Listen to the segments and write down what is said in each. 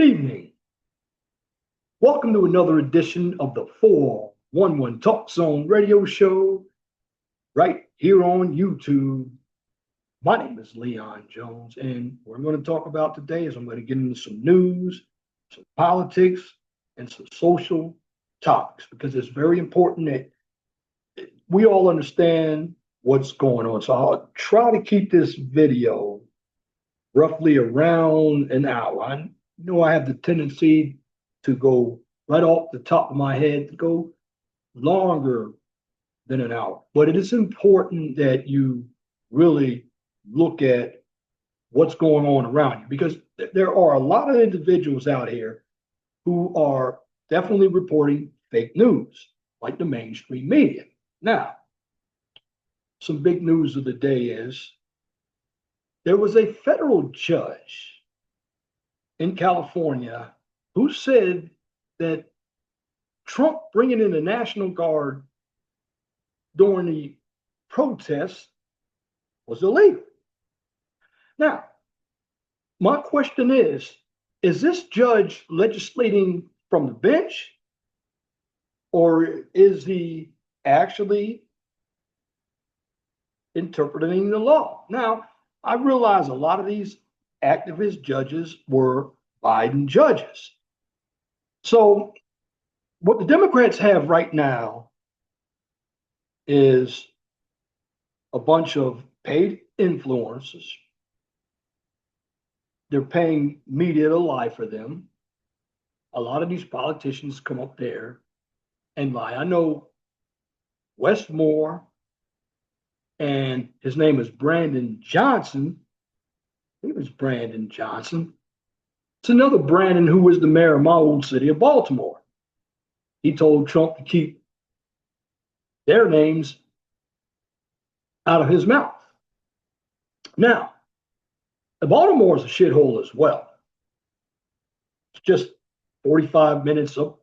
Evening. Welcome to another edition of the 411 Talk Zone radio show right here on YouTube. My name is Leon Jones, and what I'm going to talk about today is I'm going to get into some news, some politics, and some social topics because it's very important that we all understand what's going on. So I'll try to keep this video roughly around an hour. I know I have the tendency to go right off the top of my head to go longer than an hour, but it is important that you really look at what's going on around you because there are a lot of individuals out here who are definitely reporting fake news, like the mainstream media. Now, some big news of the day is there was a federal judge in California who said that Trump bringing in the National Guard during the protests was illegal. Now, my question is this judge legislating from the bench, or is he actually interpreting the law? Now, I realize a lot of these activist judges were Biden judges. So, what the Democrats have right now is a bunch of paid influencers. They're paying media to lie for them. A lot of these politicians come up there and lie. I know Wes Moore, and his name is Brandon Johnson. I think it was Brandon Johnson. It's another Brandon who was the mayor of my old city of Baltimore. He told Trump to keep their names out of his mouth. Now, Baltimore is a shithole as well. It's just 45 minutes up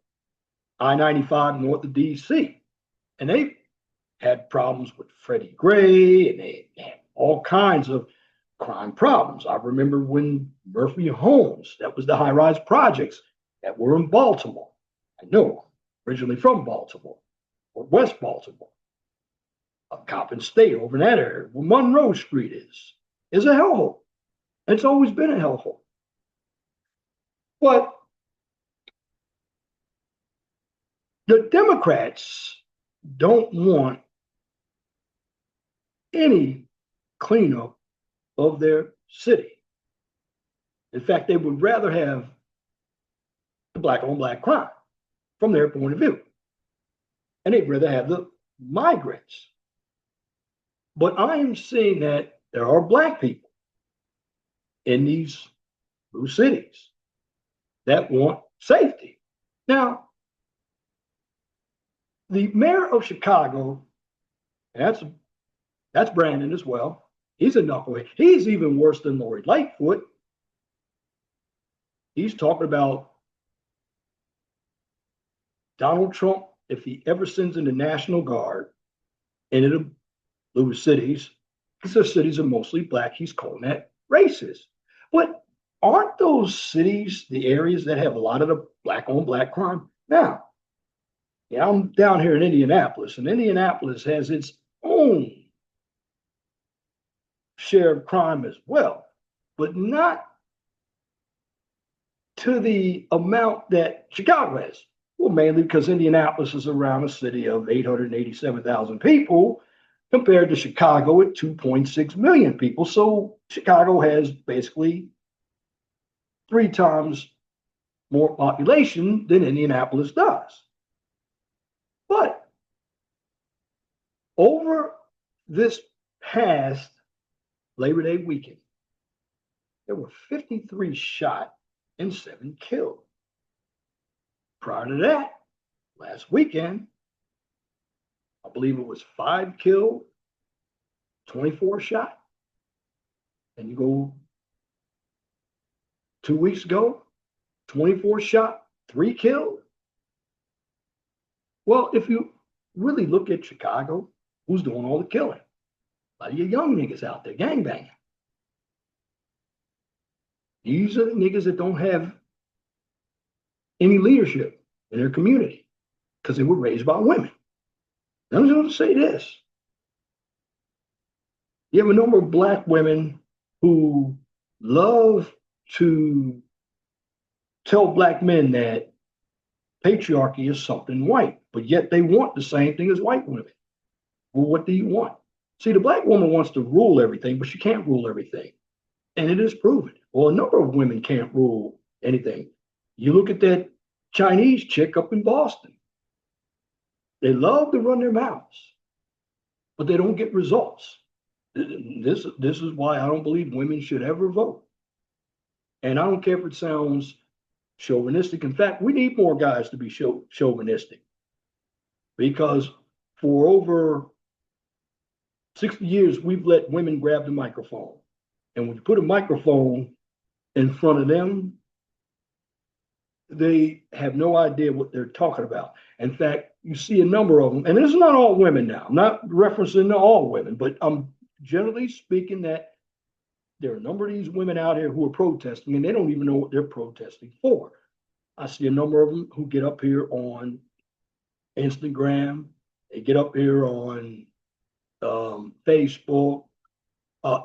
I-95 north of D.C. And they had problems with Freddie Gray, and they had all kinds of crime problems. I remember when Murphy Homes, that was the high-rise projects that were in Baltimore. I know, originally from Baltimore, or West Baltimore. A Coppin State over in that area, where Monroe Street is a hellhole. It's always been a hellhole. But the Democrats don't want any cleanup of their city. In fact, they would rather have the black on black crime from their point of view. And they'd rather have the migrants. But I am seeing that there are black people in these blue cities that want safety. Now, the mayor of Chicago, and that's Brandon as well. He's a knucklehead. He's even worse than Lori Lightfoot. He's talking about Donald Trump, if he ever sends in the National Guard into the blue cities, because the cities are mostly black, he's calling that racist. But aren't those cities the areas that have a lot of the black on black crime? Now, yeah, I'm down here in Indianapolis, and Indianapolis has its own share of crime as well, but not to the amount that Chicago has. Well, mainly because Indianapolis is around a city of 887,000 people compared to Chicago at 2.6 million people. So Chicago has basically 3 times more population than Indianapolis does. But over this past Labor Day weekend, there were 53 shot and 7 killed. Prior to that, last weekend, I believe it was 5 killed, 24 shot. And you go 2 weeks ago, 24 shot, 3 killed. Well, if you really look at Chicago, who's doing all the killing? A lot of your young niggas out there gangbanging. These are the niggas that don't have any leadership in their community because they were raised by women. I'm just going to say this. You have a number of Black women who love to tell Black men that patriarchy is something white, but yet they want the same thing as white women. Well, what do you want? See, the Black woman wants to rule everything, but she can't rule everything. And it is proven. Well, a number of women can't rule anything. You look at that Chinese chick up in Boston. They love to run their mouths, but they don't get results. This is why I don't believe women should ever vote. And I don't care if it sounds chauvinistic. In fact, we need more guys to be chauvinistic because for over 60 years, we've let women grab the microphone. And when you put a microphone in front of them, they have no idea what they're talking about. In fact, you see a number of them, and this is not all women now. I'm not referencing all women, but I'm generally speaking that there are a number of these women out here who are protesting, and they don't even know what they're protesting for. I see a number of them who get up here on Instagram, they get up here on Facebook.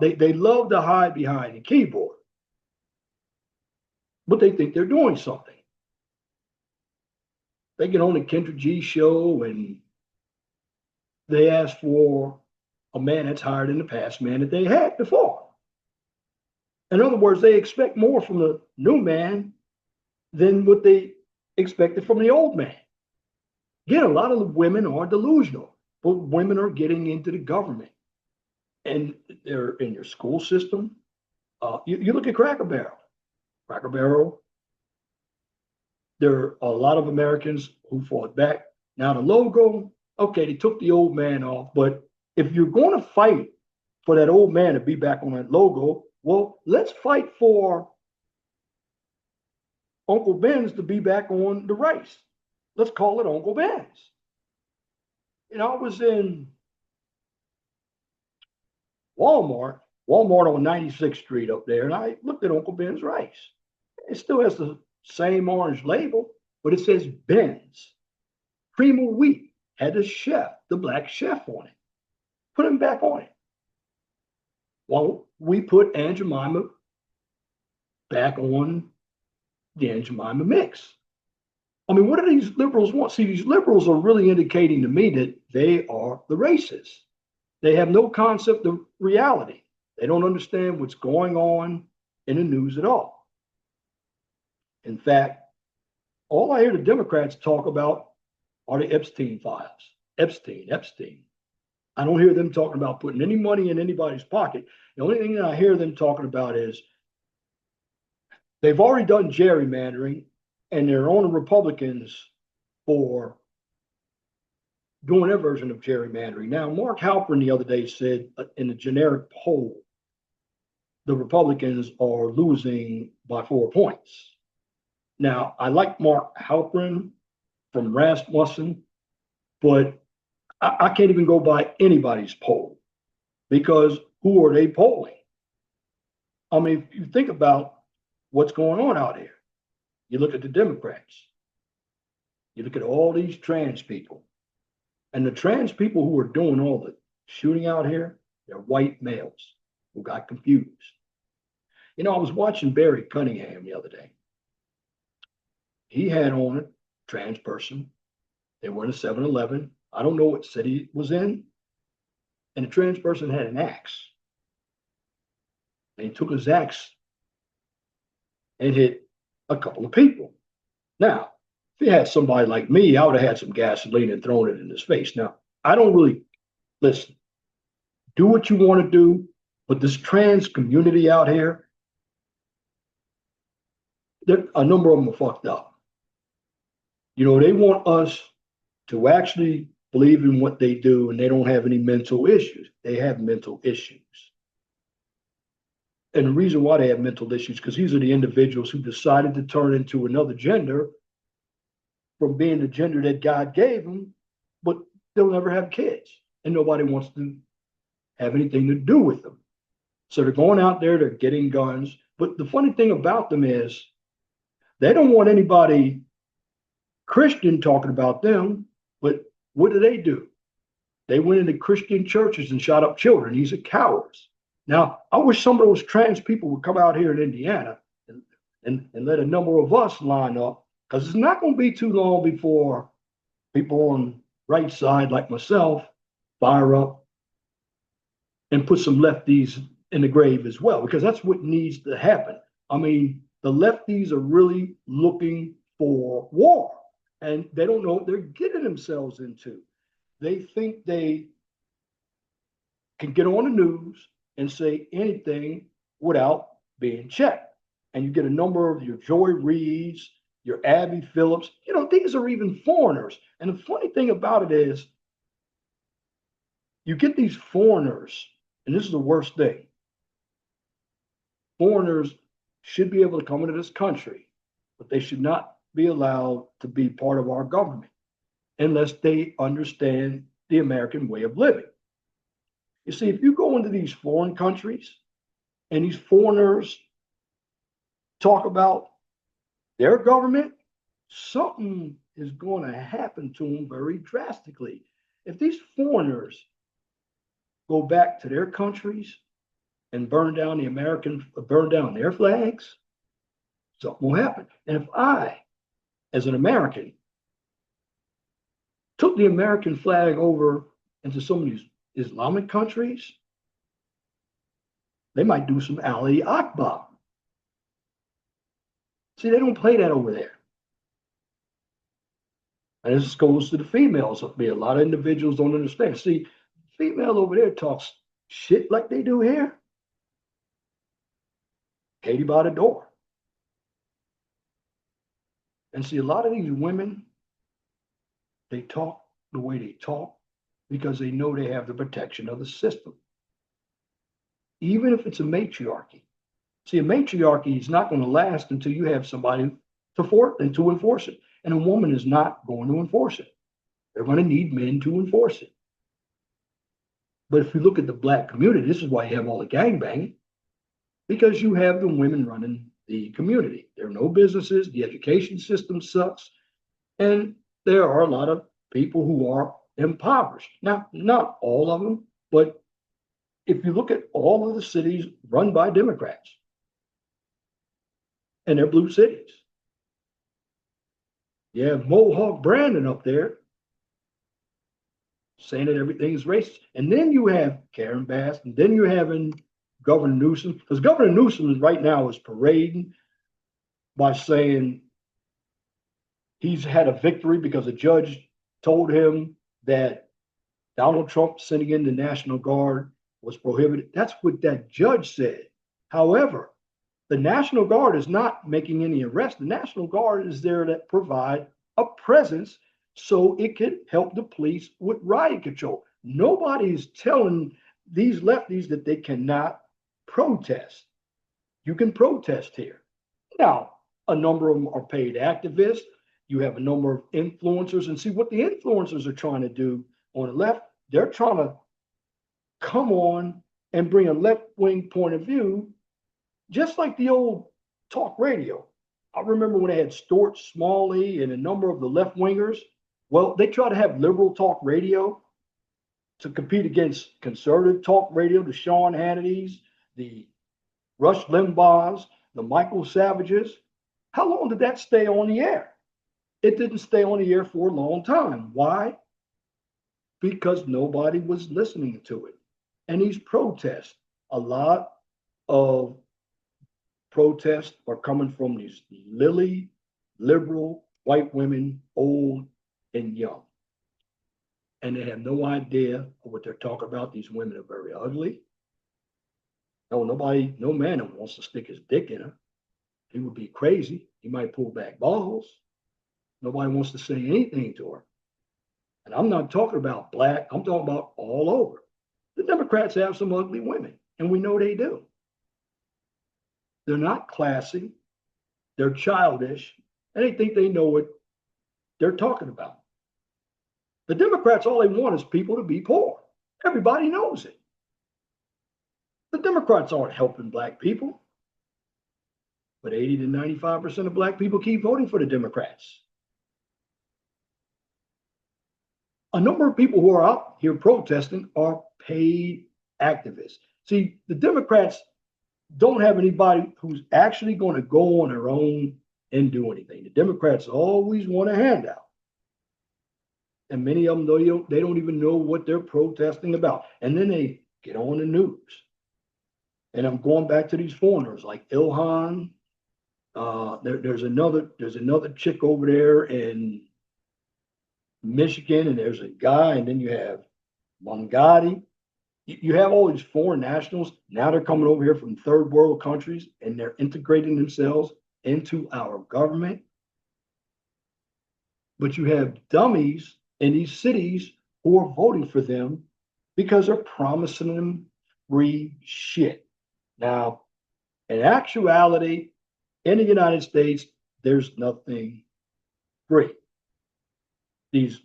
They love to hide behind the keyboard, but they think they're doing something. They get on the Kendra G show and they ask for a man that's higher than the past man that they had before. In other words, they expect more from the new man than what they expected from the old man. Again, a lot of the women are delusional, but women are getting into the government and they're in your school system. You look at Cracker Barrel. Cracker Barrel, there are a lot of Americans who fought back. Now the logo, okay, they took the old man off, but if you're going to fight for that old man to be back on that logo, well, let's fight for Uncle Ben's to be back on the rice. Let's call it Uncle Ben's. I was in Walmart on 96th Street up there, and I looked at Uncle Ben's rice. It still has the same orange label, but it says Ben's. Cream of wheat had the black chef on it. Put him back on it. Well, we put Aunt Jemima back on the Aunt Jemima mix. I mean, what do these liberals want? See, these liberals are really indicating to me that they are the racists. They have no concept of reality. They don't understand what's going on in the news at all. In fact, all I hear the Democrats talk about are the Epstein files. Epstein. I don't hear them talking about putting any money in anybody's pocket. The only thing that I hear them talking about is they've already done gerrymandering and they're on the Republicans for doing their version of gerrymandering. Now, Mark Halperin the other day said in a generic poll, the Republicans are losing by 4 points. Now, I like Mark Halperin from Rasmussen, but I can't even go by anybody's poll because who are they polling? I mean, if you think about what's going on out here, you look at the Democrats, you look at all these trans people, and the trans people who are doing all the shooting out here, they're white males who got confused. I was watching Barry Cunningham the other day. He had on a trans person. They were in a 7-Eleven. I don't know what city it was in. And the trans person had an axe. And he took his axe and hit a couple of people. Now, if he had somebody like me, I would have had some gasoline and thrown it in his face. Now, I don't really listen. Do what you want to do, but this trans community out here, a number of them are fucked up. They want us to actually believe in what they do, and they don't have any mental issues. They have mental issues. And the reason why they have mental issues, because these are the individuals who decided to turn into another gender from being the gender that God gave them, but they'll never have kids. And nobody wants to have anything to do with them. So they're going out there, they're getting guns. But the funny thing about them is they don't want anybody Christian talking about them, but what do? They went into Christian churches and shot up children. These are cowards. Now, I wish some of those trans people would come out here in Indiana and let a number of us line up, because it's not going to be too long before people on right side like myself fire up and put some lefties in the grave as well, because that's what needs to happen. I mean, the lefties are really looking for war, and they don't know what they're getting themselves into. They think they can get on the news and say anything without being checked. And you get a number of your Joy Reids, your Abby Phillips. You know, these are even foreigners. And the funny thing about it is, you get these foreigners, and this is the worst thing. Foreigners should be able to come into this country, but they should not be allowed to be part of our government unless they understand the American way of living. You see, if you go into these foreign countries and these foreigners talk about their government, something is going to happen to them very drastically. If these foreigners go back to their countries and burn down their flags, something will happen. And if I, as an American, took the American flag over into some of these Islamic countries, they might do some Ali Akbar. See, they don't play that over there. And this goes to the females up there. A lot of individuals don't understand. See, female over there talks shit like they do here. Katie by the door. And see, a lot of these women, they talk the way they talk because they know they have the protection of the system. Even if it's a matriarchy. See, a matriarchy is not going to last until you have somebody to enforce it. And a woman is not going to enforce it. They're going to need men to enforce it. But if you look at the Black community, this is why you have all the gangbanging, because you have the women running the community. There are no businesses, the education system sucks, and there are a lot of people who are impoverished. Now, not all of them, but if you look at all of the cities run by Democrats, and they're blue cities. You have Mohawk Brandon up there saying that everything's racist. And then you have Karen Bass, and then you're having Governor Newsom, because Governor Newsom right now is parading by saying he's had a victory because a judge told him that Donald Trump sending in the National Guard was prohibited. That's what that judge said. However, the National Guard is not making any arrests. The National Guard is there to provide a presence so it can help the police with riot control. Nobody is telling these lefties that they cannot protest. You can protest here. Now, a number of them are paid activists. You have a number of influencers. And see what the influencers are trying to do on the left, they're trying to come on and bring a left-wing point of view, just like the old talk radio. I remember when they had Stuart Smalley and a number of the left-wingers. Well, they try to have liberal talk radio to compete against conservative talk radio, the Sean Hannity's, the Rush Limbaugh's, the Michael Savages. How long did that stay on the air? It didn't stay on the air for a long time. Why? Because nobody was listening to it. And these protests, a lot of protests are coming from these lily, liberal, white women, old and young. And they have no idea of what they're talking about. These women are very ugly. No man wants to stick his dick in her. He would be crazy. He might pull back balls. Nobody wants to say anything to her. And I'm not talking about black. I'm talking about all over. The Democrats have some ugly women, and we know they do. They're not classy. They're childish, and they think they know what they're talking about. The Democrats, all they want is people to be poor. Everybody knows it. The Democrats aren't helping black people. But 80 to 95% of black people keep voting for the Democrats. A number of people who are out here protesting are paid activists. See, the Democrats don't have anybody who's actually going to go on their own and do anything. The Democrats always want a handout. And many of them, they don't even know what they're protesting about. And then they get on the news. And I'm going back to these foreigners like Ilhan. There's another chick over there in Michigan, and there's a guy, and then you have Mangati. You have all these foreign nationals. Now they're coming over here from third world countries, and they're integrating themselves into our government. But you have dummies in these cities who are voting for them because they're promising them free shit. Now, in actuality, in the United States, there's nothing free. These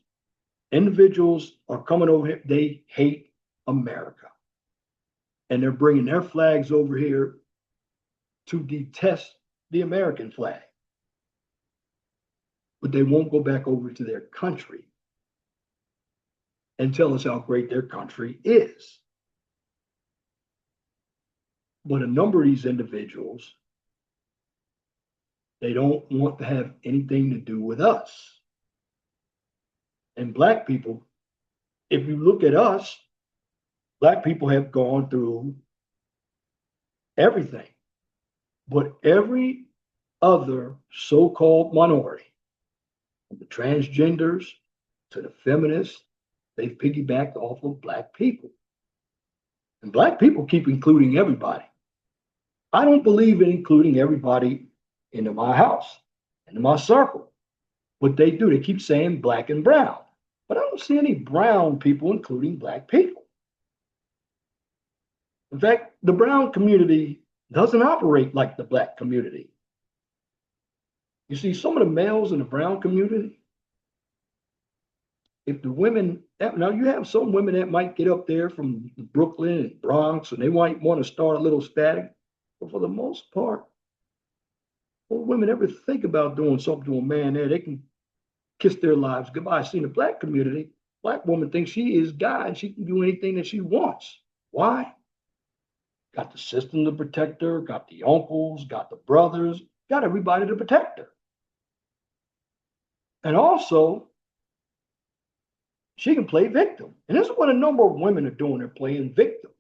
individuals are coming over here, they hate America. And they're bringing their flags over here to detest the American flag. But they won't go back over to their country and tell us how great their country is. But a number of these individuals, they don't want to have anything to do with us. And Black people, if you look at us, Black people have gone through everything. But every other so-called minority, from the transgenders to the feminists, they've piggybacked off of Black people. And Black people keep including everybody. I don't believe in including everybody into my house, into my circle. But they do. They keep saying Black and brown. But I don't see any brown people including Black people. In fact, the brown community doesn't operate like the Black community. You see, some of the males in the brown community, if the women, now you have some women that might get up there from Brooklyn and Bronx and they might want to start a little static, but for the most part, when women ever think about doing something to a man there, they can kiss their lives goodbye. See, in the Black community, Black woman thinks she is God and she can do anything that she wants. Why? Got the system to protect her, got the uncles, got the brothers, got everybody to protect her. And also, she can play victim. And this is what a number of women are doing. They're playing victim.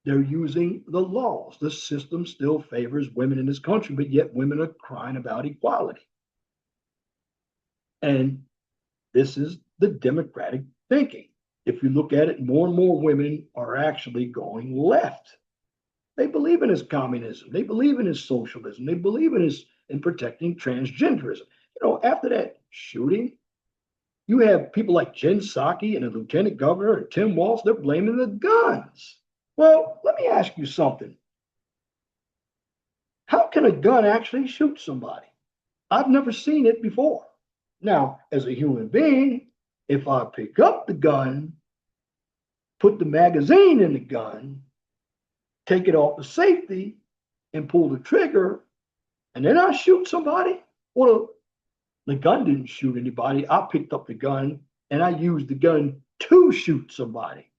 They're using the laws. The system still favors women in this country, but yet women are crying about equality. And this is the Democratic thinking. If you look at it, more and more women are actually going left. They believe in this communism. They believe in this socialism. They believe in protecting transgenderism. You know, after that shooting, you have people like Jen Psaki and the lieutenant governor and Tim Walz, they're blaming the guns. Well, let me ask you something. How can a gun actually shoot somebody? I've never seen it before. Now, as a human being, if I pick up the gun, put the magazine in the gun, take it off the safety, and pull the trigger, and then I shoot somebody, well, the gun didn't shoot anybody. I picked up the gun and I used the gun to shoot somebody.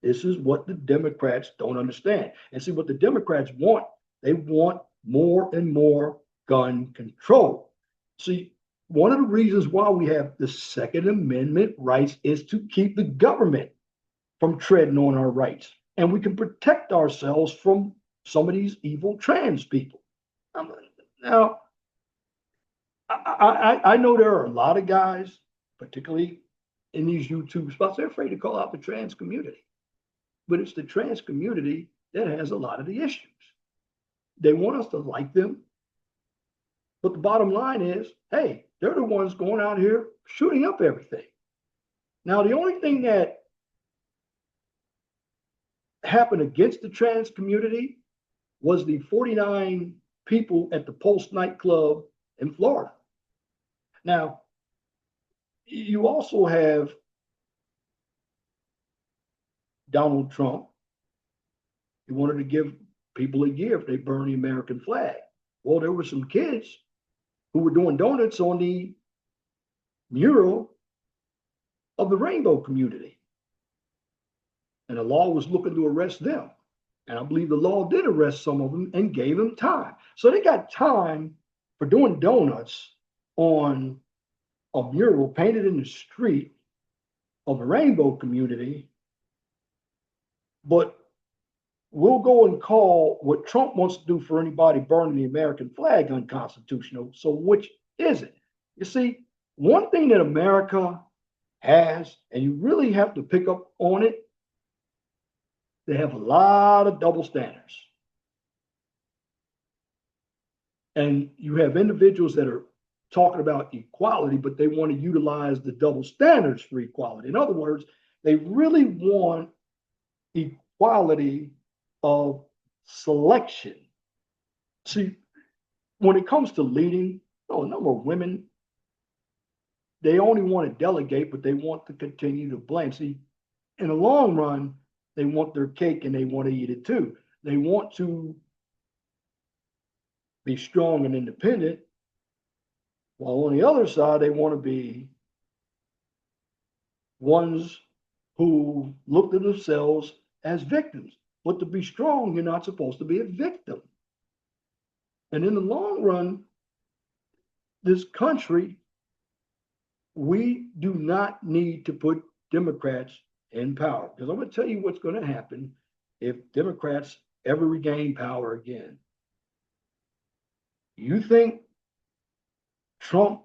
This is what the Democrats don't understand. And see, what the Democrats want, they want more and more gun control. See, one of the reasons why we have the Second Amendment rights is to keep the government from treading on our rights. And we can protect ourselves from some of these evil trans people. Now, I know there are a lot of guys, particularly in these YouTube spots, they're afraid to call out the trans community. But it's the trans community that has a lot of the issues. They want us to like them. But the bottom line is, hey, they're the ones going out here shooting up everything. Now, the only thing that happened against the trans community was the 49 people at the Pulse nightclub in Florida. Now, you also have Donald Trump. He wanted to give people a year if they burn the American flag. Well, there were some kids who were doing donuts on the mural of the rainbow community. And the law was looking to arrest them. And I believe the law did arrest some of them and gave them time. So they got time for doing donuts on a mural painted in the street of the rainbow community. But we'll go and call what Trump wants to do for anybody burning the American flag unconstitutional. So which is it? You see, one thing that America has, and you really have to pick up on it, they have a lot of double standards. And you have individuals that are talking about equality, but they want to utilize the double standards for equality. In other words, they really want equality of selection. See, when it comes to leading, a number of women, they only want to delegate, but they want to continue to blame. See, in the long run, they want their cake and they want to eat it too. They want to be strong and independent, while on the other side, they want to be ones who look at themselves as victims. But to be strong, you're not supposed to be a victim. And in the long run, this country, we do not need to put Democrats in power. Because I'm going to tell you what's going to happen if Democrats ever regain power again. You think Trump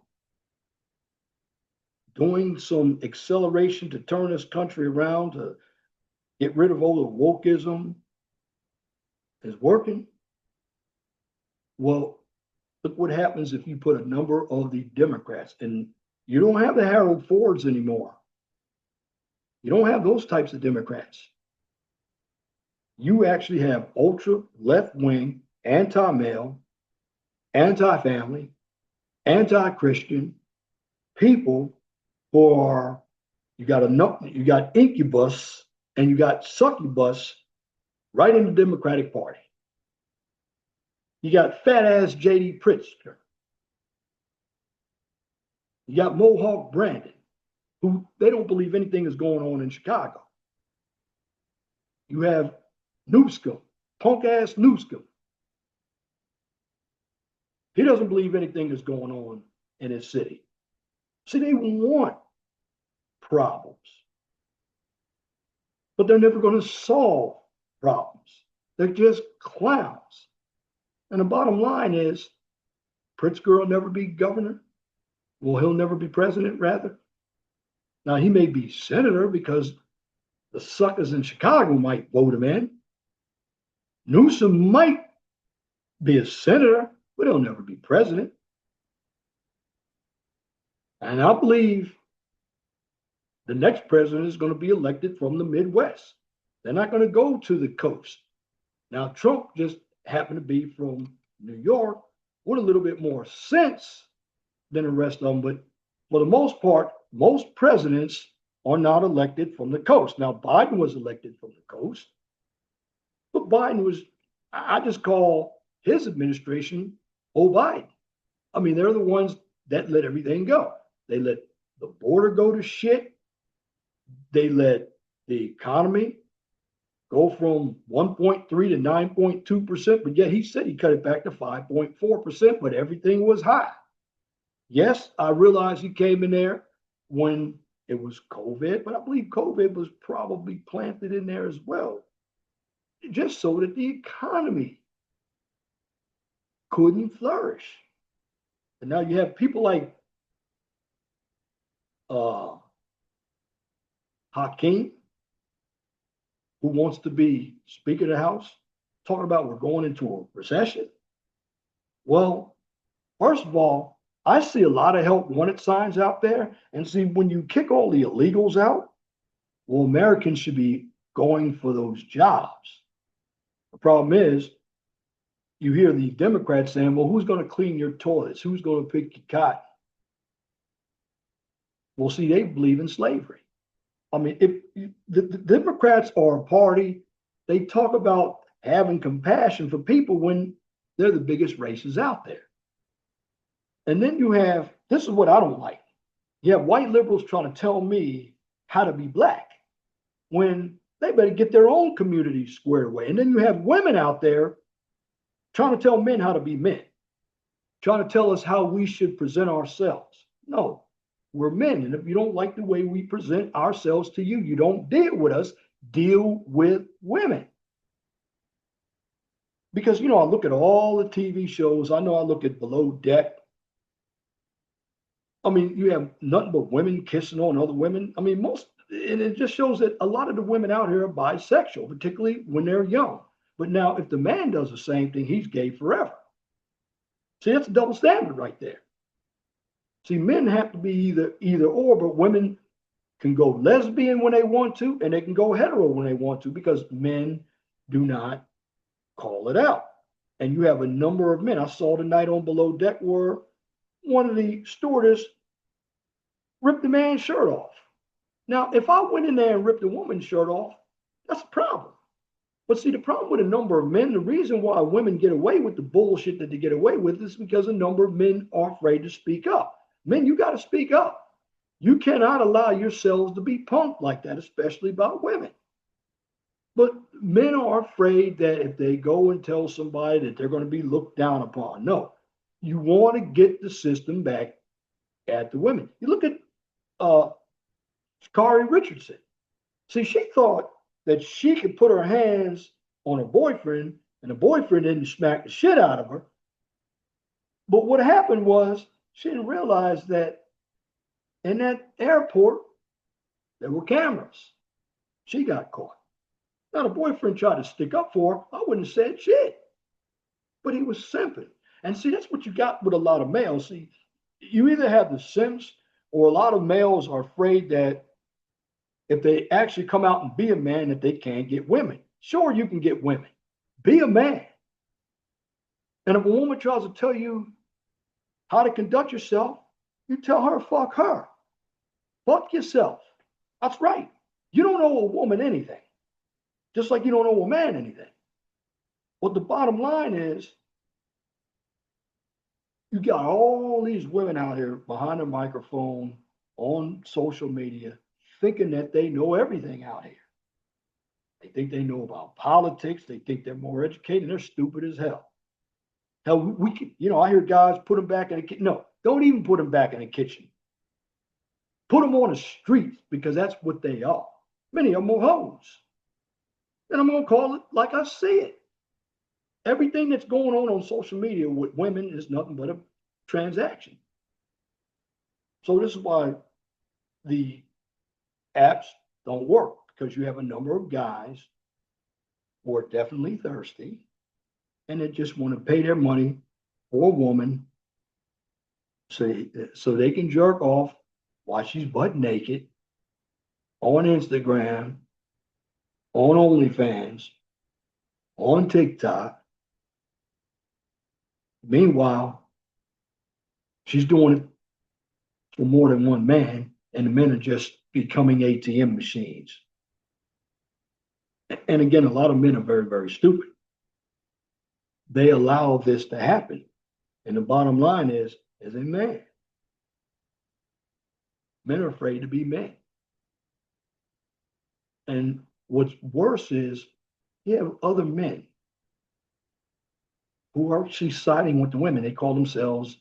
doing some acceleration to turn this country around to get rid of all the wokeism is working? Well, look what happens if you put a number of the Democrats, and you don't have the Harold Fords anymore. You don't have those types of Democrats. You actually have ultra left-wing, anti-male, anti-family, anti-Christian people who are, you got incubus and you got succubus right in the Democratic Party. You got fat ass J.D. Pritzker. You got Mohawk Brandon, who they don't believe anything is going on in Chicago. You have Newsom, punk ass Newsom. He doesn't believe anything is going on in his city. See, they want problems, but they're never going to solve problems. They're just clowns. And the bottom line is, Pritzker will never be governor. Well, he'll never be president, rather. Now, he may be senator because the suckers in Chicago might vote him in. Newsom might be a senator, but he'll never be president. And I believe the next president is going to be elected from the Midwest. They're not going to go to the coast. Now, Trump just happened to be from New York with a little bit more sense than the rest of them. But for the most part, most presidents are not elected from the coast. Now, Biden was elected from the coast, but Biden was, I just call his administration Biden. I mean, they're the ones that let everything go. They let the border go to shit. They let the economy go from 1.3 to 9.2%, but yet he said he cut it back to 5.4%, but everything was high. Yes, I realize he came in there when it was COVID, but I believe COVID was probably planted in there as well, just so that the economy couldn't flourish. And now you have people like Hakeem, who wants to be Speaker of the House, talking about we're going into a recession. Well, first of all, I see a lot of help wanted signs out there. And see, when you kick all the illegals out, well, Americans should be going for those jobs. The problem is, you hear the Democrats saying, well, who's going to clean your toilets? Who's going to pick your cotton? Well, see, they believe in slavery. I mean, if the Democrats are a party, they talk about having compassion for people when they're the biggest races out there. And then you have, this is what I don't like. You have white liberals trying to tell me how to be black when they better get their own community squared away. And then you have women out there trying to tell men how to be men, trying to tell us how we should present ourselves. No, we're men. And if you don't like the way we present ourselves to you, you don't deal with us, deal with women. Because, I look at all the TV shows. I know I look at Below Deck. I mean, you have nothing but women kissing on other women. I mean, and it just shows that a lot of the women out here are bisexual, particularly when they're young. But now, if the man does the same thing, he's gay forever. See, that's a double standard right there. See, men have to be either or, but women can go lesbian when they want to, and they can go hetero when they want to, because men do not call it out. And you have a number of men. I saw tonight on Below Deck where one of the stewardess ripped the man's shirt off. Now, if I went in there and ripped a woman's shirt off, that's a problem. But see, the problem with a number of men, the reason why women get away with the bullshit that they get away with is because a number of men are afraid to speak up. Men, you got to speak up. You cannot allow yourselves to be punked like that, especially about women. But men are afraid that if they go and tell somebody that they're going to be looked down upon. No, you want to get the system back at the women. You look at Sha'Carri Richardson. See, she thought that she could put her hands on her boyfriend and the boyfriend didn't smack the shit out of her. But what happened was she didn't realize that in that airport, there were cameras. She got caught. Now, the boyfriend tried to stick up for her. I wouldn't have said shit. But he was simping. And see, that's what you got with a lot of males. See, you either have the simps or a lot of males are afraid that if they actually come out and be a man, that they can't get women. Sure, you can get women. Be a man. And if a woman tries to tell you how to conduct yourself, you tell her, fuck her. Fuck yourself. That's right. You don't owe a woman anything. Just like you don't owe a man anything. But the bottom line is, you got all these women out here behind a microphone on social media thinking that they know everything out here. They think they know about politics. They think they're more educated. They're stupid as hell. Hell, we can, I hear guys put them back in the kitchen. No, don't even put them back in the kitchen. Put them on the streets because that's what they are. Many of them are hoes. And I'm going to call it like I see it. Everything that's going on social media with women is nothing but a transaction. So this is why the apps don't work, because you have a number of guys who are definitely thirsty and they just want to pay their money for a woman so they can jerk off while she's butt naked on Instagram, on OnlyFans, on TikTok. Meanwhile, she's doing it for more than one man, and the men are just becoming ATM machines. And again, a lot of men are very, very stupid. They allow this to happen. And the bottom line is, as a man, men are afraid to be men. And what's worse is you have other men who are actually siding with the women. They call themselves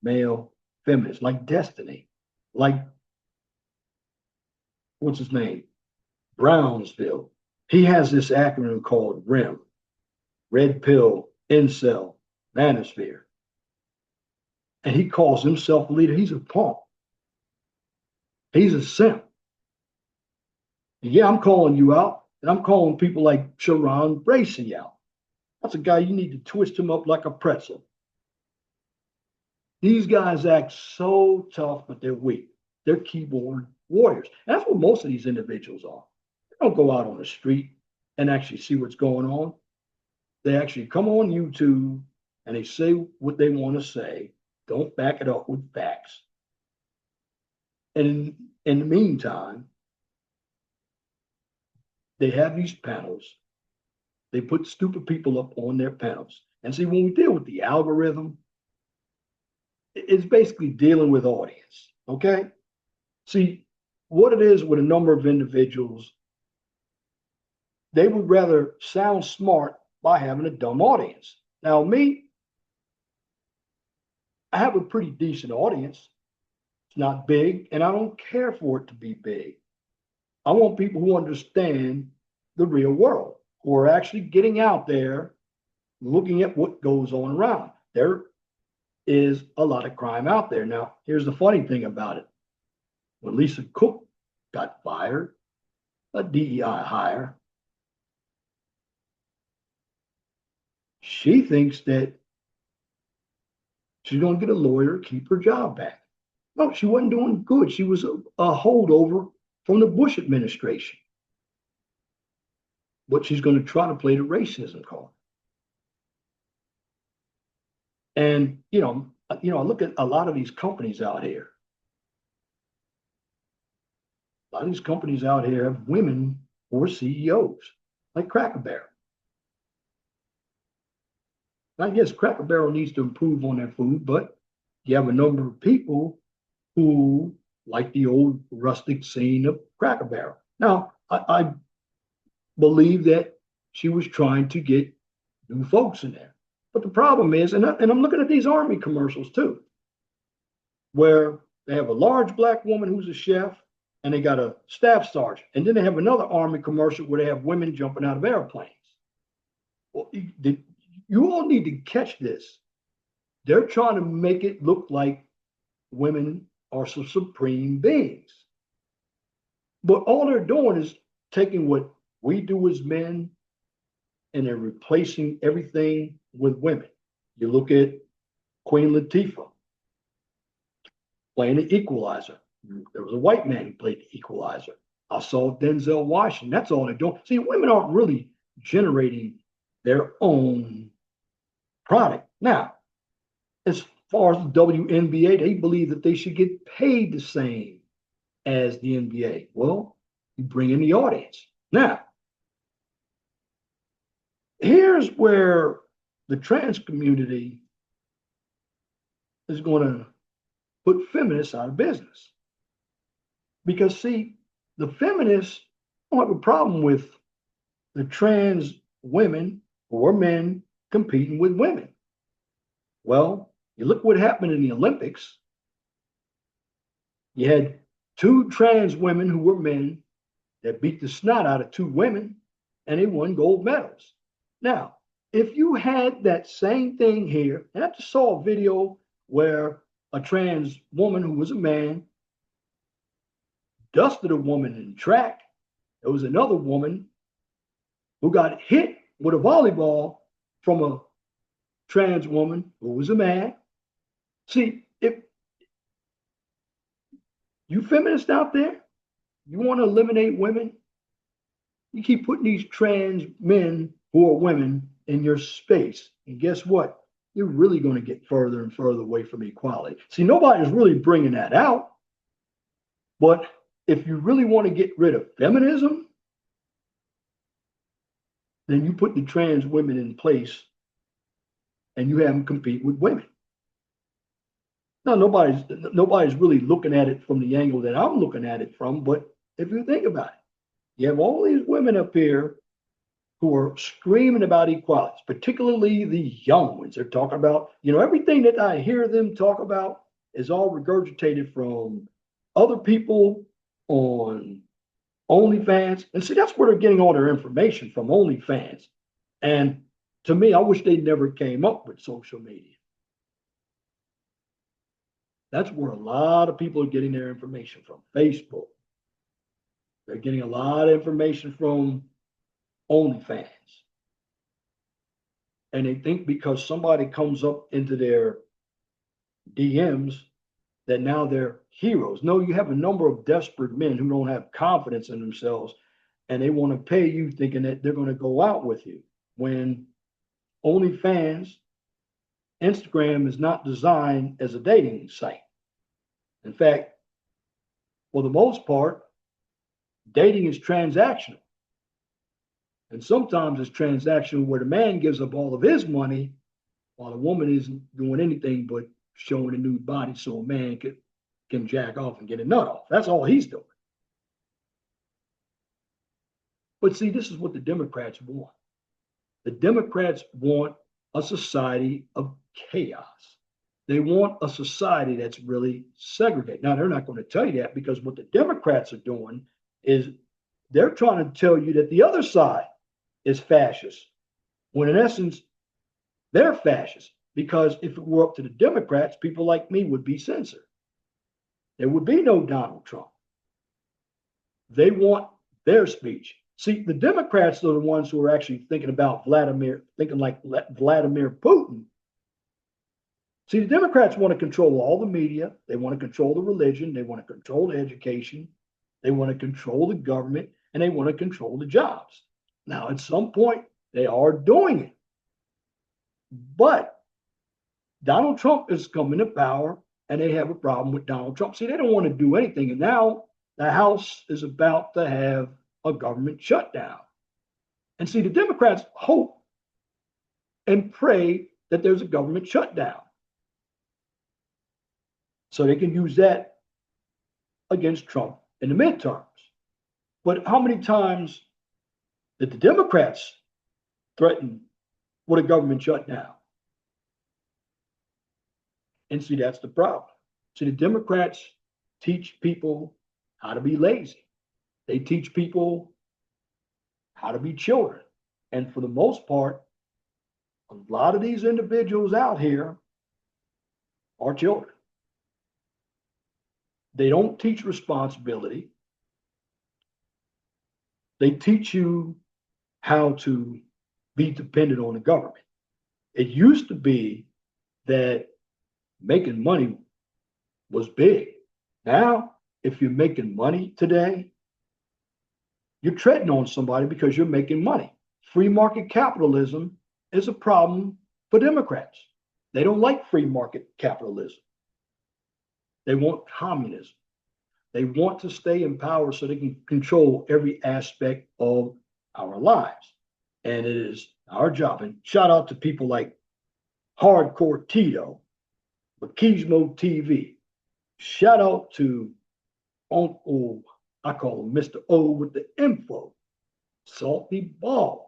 male feminists, like Destiny, like, what's his name? Brownsville. He has this acronym called REM, Red Pill, Incel, Manosphere. And he calls himself a leader. He's a punk. He's a simp. And yeah, I'm calling you out, and I'm calling people like Sharon Bracey out. That's a guy you need to twist him up like a pretzel. These guys act so tough, but they're weak. They're keyboard warriors. And that's what most of these individuals are. They don't go out on the street and actually see what's going on. They actually come on YouTube and they say what they want to say. Don't back it up with facts. And in the meantime, they have these panels. They put stupid people up on their panels. And see, when we deal with the algorithm, it's basically dealing with audience. Okay? See, what it is with a number of individuals, they would rather sound smart by having a dumb audience. Now, me, I have a pretty decent audience. It's not big, and I don't care for it to be big. I want people who understand the real world, who are actually getting out there, looking at what goes on around. There is a lot of crime out there. Now, here's the funny thing about it. When Lisa Cook got fired, a DEI hire, she thinks that she's going to get a lawyer, keep her job back. No, she wasn't doing good. She was a holdover from the Bush administration. But she's going to try to play the racism card. And I look at a lot of these companies out here. A lot of these companies out here have women who are CEOs, like Cracker Barrel. I guess Cracker Barrel needs to improve on their food, but you have a number of people who like the old rustic scene of Cracker Barrel. Now, I believe that she was trying to get new folks in there. But the problem is, and I'm looking at these Army commercials too, where they have a large black woman who's a chef, and they got a staff sergeant. And then they have another Army commercial where they have women jumping out of airplanes. Well, you all need to catch this. They're trying to make it look like women are some supreme beings. But all they're doing is taking what we do as men and they're replacing everything with women. You look at Queen Latifah playing the equalizer. There was a white man who played the equalizer. I saw Denzel Washington. That's all they're doing. See, women aren't really generating their own product. Now, as far as the WNBA, they believe that they should get paid the same as the NBA. Well, you bring in the audience. Now, here's where the trans community is going to put feminists out of business. Because, see, the feminists don't have a problem with the trans women or men competing with women. Well, you look what happened in the Olympics. You had two trans women who were men that beat the snot out of two women, and they won gold medals. Now, if you had that same thing here, and I just saw a video where a trans woman who was a man dusted a woman in track. There was another woman who got hit with a volleyball from a trans woman who was a man. See, if you feminists out there, you want to eliminate women, you keep putting these trans men who are women in your space. And guess what? You're really going to get further and further away from equality. See, nobody's really bringing that out. But if you really want to get rid of feminism, then you put the trans women in place and you have them compete with women. Now, nobody's really looking at it from the angle that I'm looking at it from, but if you think about it, you have all these women up here who are screaming about equality, particularly the young ones. They're talking about, everything that I hear them talk about is all regurgitated from other people on OnlyFans. And see, that's where they're getting all their information from, OnlyFans. And to me, I wish they never came up with social media. That's where a lot of people are getting their information from, Facebook. They're getting a lot of information from OnlyFans. And they think because somebody comes up into their DMs that now they're heroes. No, you have a number of desperate men who don't have confidence in themselves and they want to pay you thinking that they're going to go out with you. When OnlyFans, Instagram is not designed as a dating site. In fact, for the most part, dating is transactional. And sometimes it's transactional where the man gives up all of his money while the woman isn't doing anything but showing a nude body so a man can jack off and get a nut off. That's all he's doing. But see, this is what the Democrats want. The Democrats want a society of chaos. They want a society that's really segregated. Now, they're not going to tell you that because what the Democrats are doing is they're trying to tell you that the other side is fascist, when in essence, they're fascist. Because if it were up to the Democrats, people like me would be censored. There would be no Donald Trump. They want their speech. See, the Democrats are the ones who are actually thinking about thinking like Vladimir Putin. See, the Democrats want to control all the media. They want to control the religion. They want to control the education. They want to control the government, and they want to control the jobs. Now, at some point, they are doing it. But Donald Trump is coming to power, and they have a problem with Donald Trump. See, they don't want to do anything. And now the House is about to have a government shutdown. And see, the Democrats hope and pray that there's a government shutdown so they can use that against Trump in the midterms. But how many times did the Democrats threaten with a government shutdown? And see, that's the problem. See, the Democrats teach people how to be lazy. They teach people how to be children. And for the most part, a lot of these individuals out here are children. They don't teach responsibility. They teach you how to be dependent on the government. It used to be that making money was big. Now, if you're making money today, you're treading on somebody because you're making money. Free market capitalism is a problem for Democrats. They don't like free market capitalism. They want communism. They want to stay in power so they can control every aspect of our lives. And it is our job. And shout out to people like Hardcore Tito, Machismo TV. Shout out to Uncle, I call him Mr. O with the info, Salty Balls.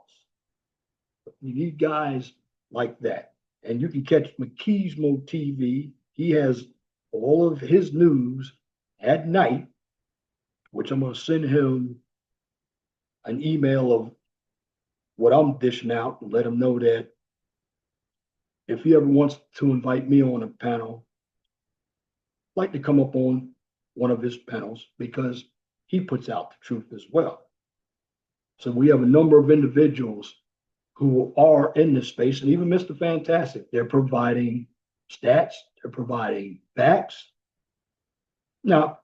You need guys like that. And you can catch Machismo TV. He has all of his news at night, which I'm going to send him an email of what I'm dishing out and let him know that if he ever wants to invite me on a panel, I'd like to come up on one of his panels because he puts out the truth as well. So we have a number of individuals who are in this space, and even Mr. Fantastic, they're providing stats, they're providing facts. Now,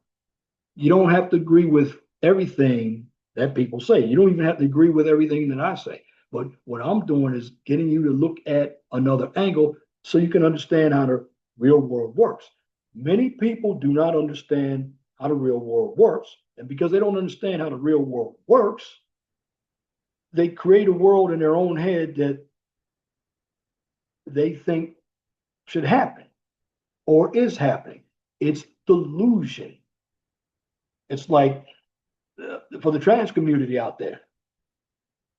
you don't have to agree with everything that people say. You don't even have to agree with everything that I say. But what I'm doing is getting you to look at another angle so you can understand how the real world works. Many people do not understand how the real world works. And because they don't understand how the real world works, they create a world in their own head that they think should happen or is happening. It's delusion. It's like for the trans community out there,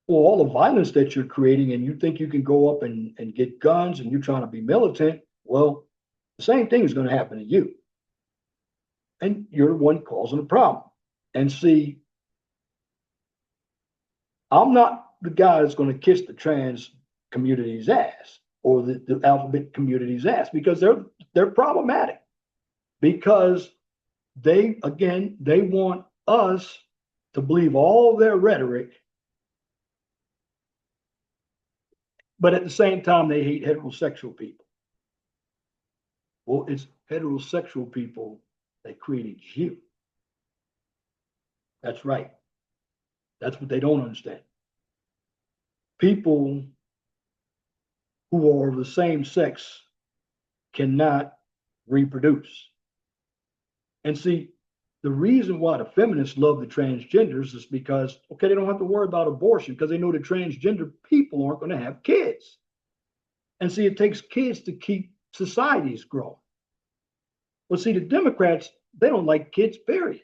well, all the violence that you're creating and you think you can go up and get guns and you're trying to be militant, well, the same thing is going to happen to you. And you're the one causing the problem. And see, I'm not the guy that's going to kiss the trans community's ass or the alphabet community's ass because they're problematic. Because they want us to believe all their rhetoric, but at the same time, they hate heterosexual people. Well, it's heterosexual people that created you. That's right. That's what they don't understand. People who are of the same sex cannot reproduce. And see, the reason why the feminists love the transgenders is because, okay, they don't have to worry about abortion because they know the transgender people aren't going to have kids. And see, it takes kids to keep societies growing. Well, see, the Democrats, they don't like kids, period.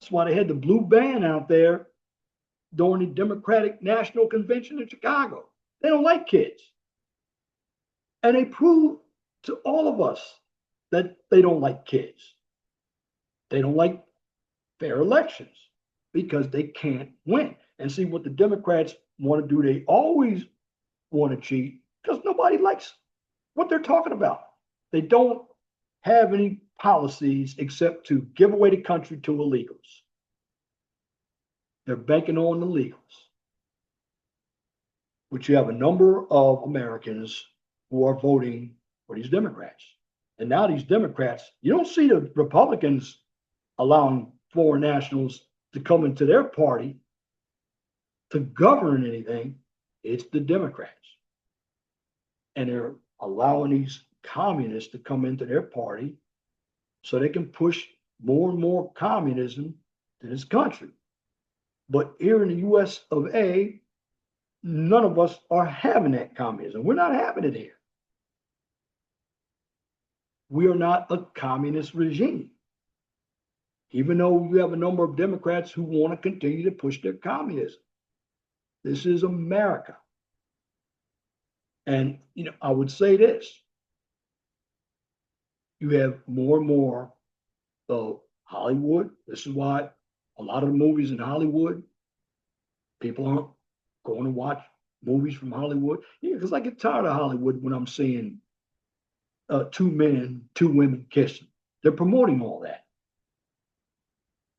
That's why they had the blue ban out there during the Democratic National Convention in Chicago. They don't like kids. And they prove to all of us that they don't like kids. They don't like fair elections because they can't win. And see what the Democrats want to do, they always want to cheat because nobody likes what they're talking about. They don't have any policies except to give away the country to illegals. They're banking on the legals, which you have a number of Americans who are voting for these Democrats. And now these Democrats, you don't see the Republicans allowing foreign nationals to come into their party to govern anything. It's the Democrats. And they're allowing these communists to come into their party so they can push more and more communism to this country. But here in the US of A, none of us are having that communism. We're not having it here. We are not a communist regime, even though you have a number of Democrats who want to continue to push their communism. This is America. And, I would say this. You have more and more of Hollywood. This is why a lot of the movies in Hollywood, people aren't going to watch movies from Hollywood. Yeah, because I get tired of Hollywood when I'm seeing two men, two women kissing. They're promoting all that.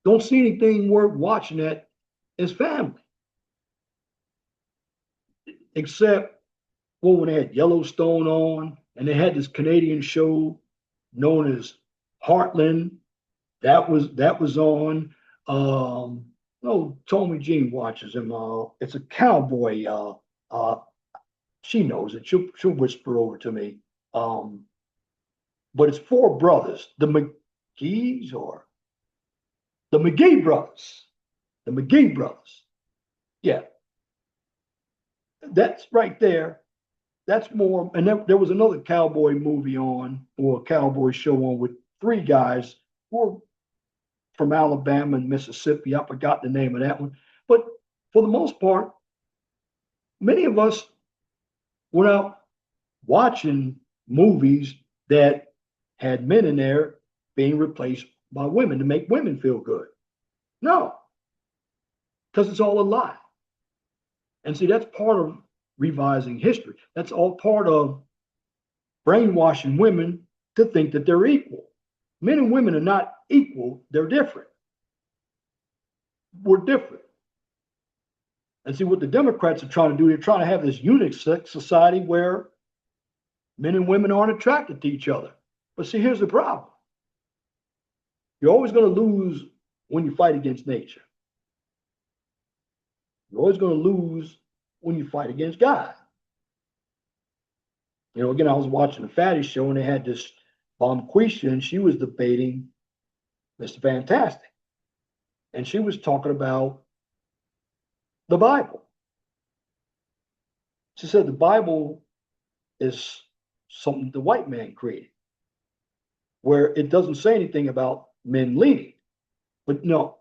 Don't see anything worth watching that as family. Except, well, when they had Yellowstone on and they had this Canadian show known as Heartland, that was on. No, Tommy Jean watches him. It's a cowboy. She knows it. She'll whisper over to me. But it's four brothers, the McGee's or the McGee brothers. The McGee brothers. Yeah. That's right there. That's more. And there was another cowboy movie on, or a cowboy show on, with three guys who were from Alabama and Mississippi. I forgot the name of that one. But for the most part, many of us were out watching movies that had men in there being replaced by women to make women feel good. No, because it's all a lie. And see, that's part of revising history. That's all part of brainwashing women to think that they're equal. Men and women are not equal, they're different. We're different. And see, what the Democrats are trying to do, they're trying to have this unisex society where men and women aren't attracted to each other. But see, here's the problem. You're always going to lose when you fight against nature. You're always going to lose when you fight against God. Again, I was watching the Fatty show and they had this Bonquisha and she was debating Mr. Fantastic. And she was talking about the Bible. She said the Bible is something the white man created, where it doesn't say anything about men leading. But no,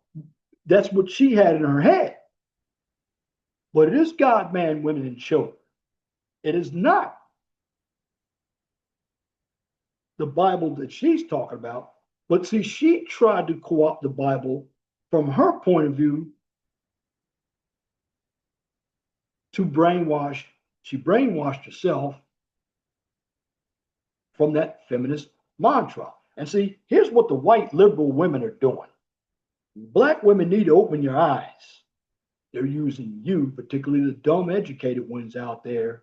that's what she had in her head. But it is God, man, women, and children. It is not the Bible that she's talking about. But see, she tried to co-opt the Bible from her point of view to brainwash. She brainwashed herself from that feminist mantra. And see, here's what the white liberal women are doing. Black women need to open your eyes. They're using you, particularly the dumb educated ones out there,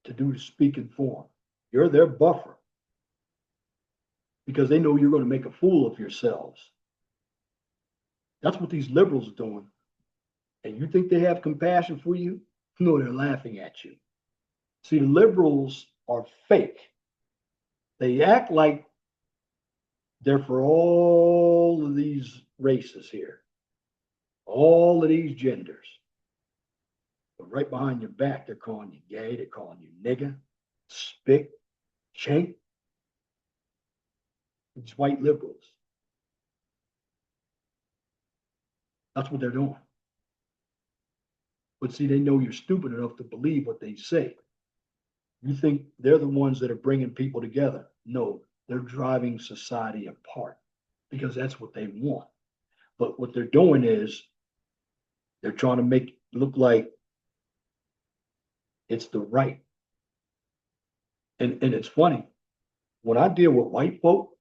to do the speaking for them. You're their buffer because they know you're going to make a fool of yourselves. That's what these liberals are doing. And you think they have compassion for you? No, they're laughing at you. See, the liberals are fake. They act like they're for all of these races here, all of these genders. But right behind your back, they're calling you gay, they're calling you nigger, spick, chink. It's white liberals. That's what they're doing. But see, they know you're stupid enough to believe what they say. You think they're the ones that are bringing people together. No, they're driving society apart because that's what they want. But what they're doing is they're trying to make it look like it's the right. And it's funny, when I deal with white folk,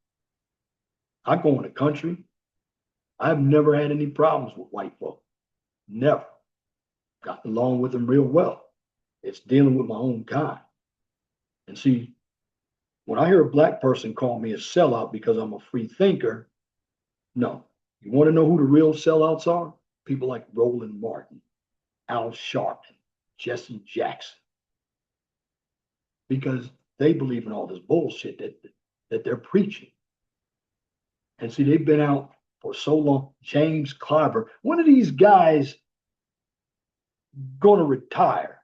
I go in the country, I've never had any problems with white folk. Never. Got along with them real well. It's dealing with my own kind. And see, when I hear a black person call me a sellout because I'm a free thinker, no. You want to know who the real sellouts are? People like Roland Martin, Al Sharpton, Jesse Jackson, because they believe in all this bullshit that they're preaching. And see, they've been out for so long. James Clyburn, one of these guys going to retire.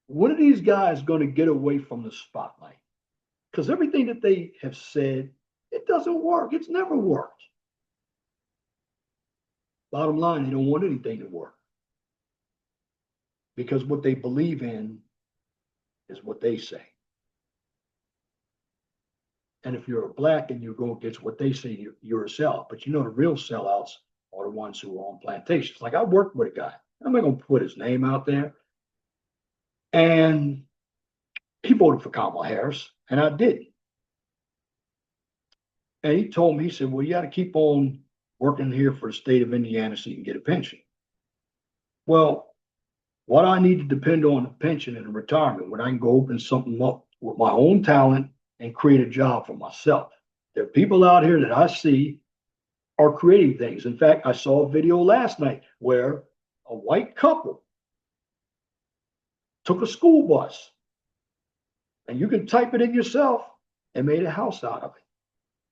One of these guys going to get away from the spotlight because everything that they have said, it doesn't work. It's never worked. Bottom line, they don't want anything to work because what they believe in is what they say. And if you're a black and you go against what they say, you're a sellout. But you know, the real sellouts are the ones who are on plantations. Like I worked with a guy, I'm not going to put his name out there. And he voted for Kamala Harris, and I didn't. And he told me, he said, well, you got to keep on working here for the state of Indiana so you can get a pension. Well, what I need to depend on a pension and a retirement when I can go open something up with my own talent and create a job for myself. There are people out here that I see are creating things. In fact, I saw a video last night where a white couple took a school bus, and you can type it in yourself, and made a house out of it.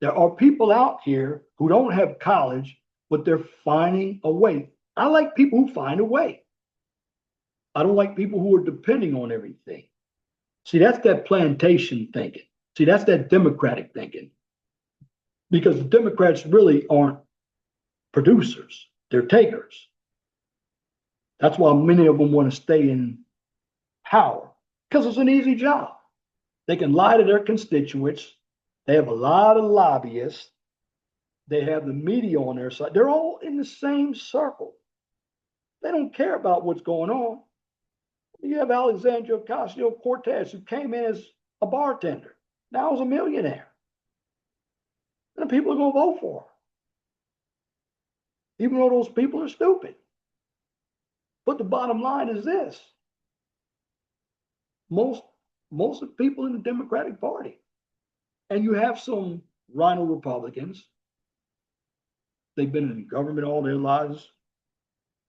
There are people out here who don't have college, but they're finding a way. I like people who find a way. I don't like people who are depending on everything. See, that's that plantation thinking. See, that's that Democratic thinking. Because the Democrats really aren't producers, they're takers. That's why many of them want to stay in power, because it's an easy job. They can lie to their constituents. They have a lot of lobbyists. They have the media on their side. They're all in the same circle. They don't care about what's going on. You have Alexandria Ocasio-Cortez, who came in as a bartender. Now is a millionaire. And the people are going to vote for her. Even though those people are stupid. But the bottom line is this. Most of the people in the Democratic Party, and you have some rhino Republicans, they've been in government all their lives.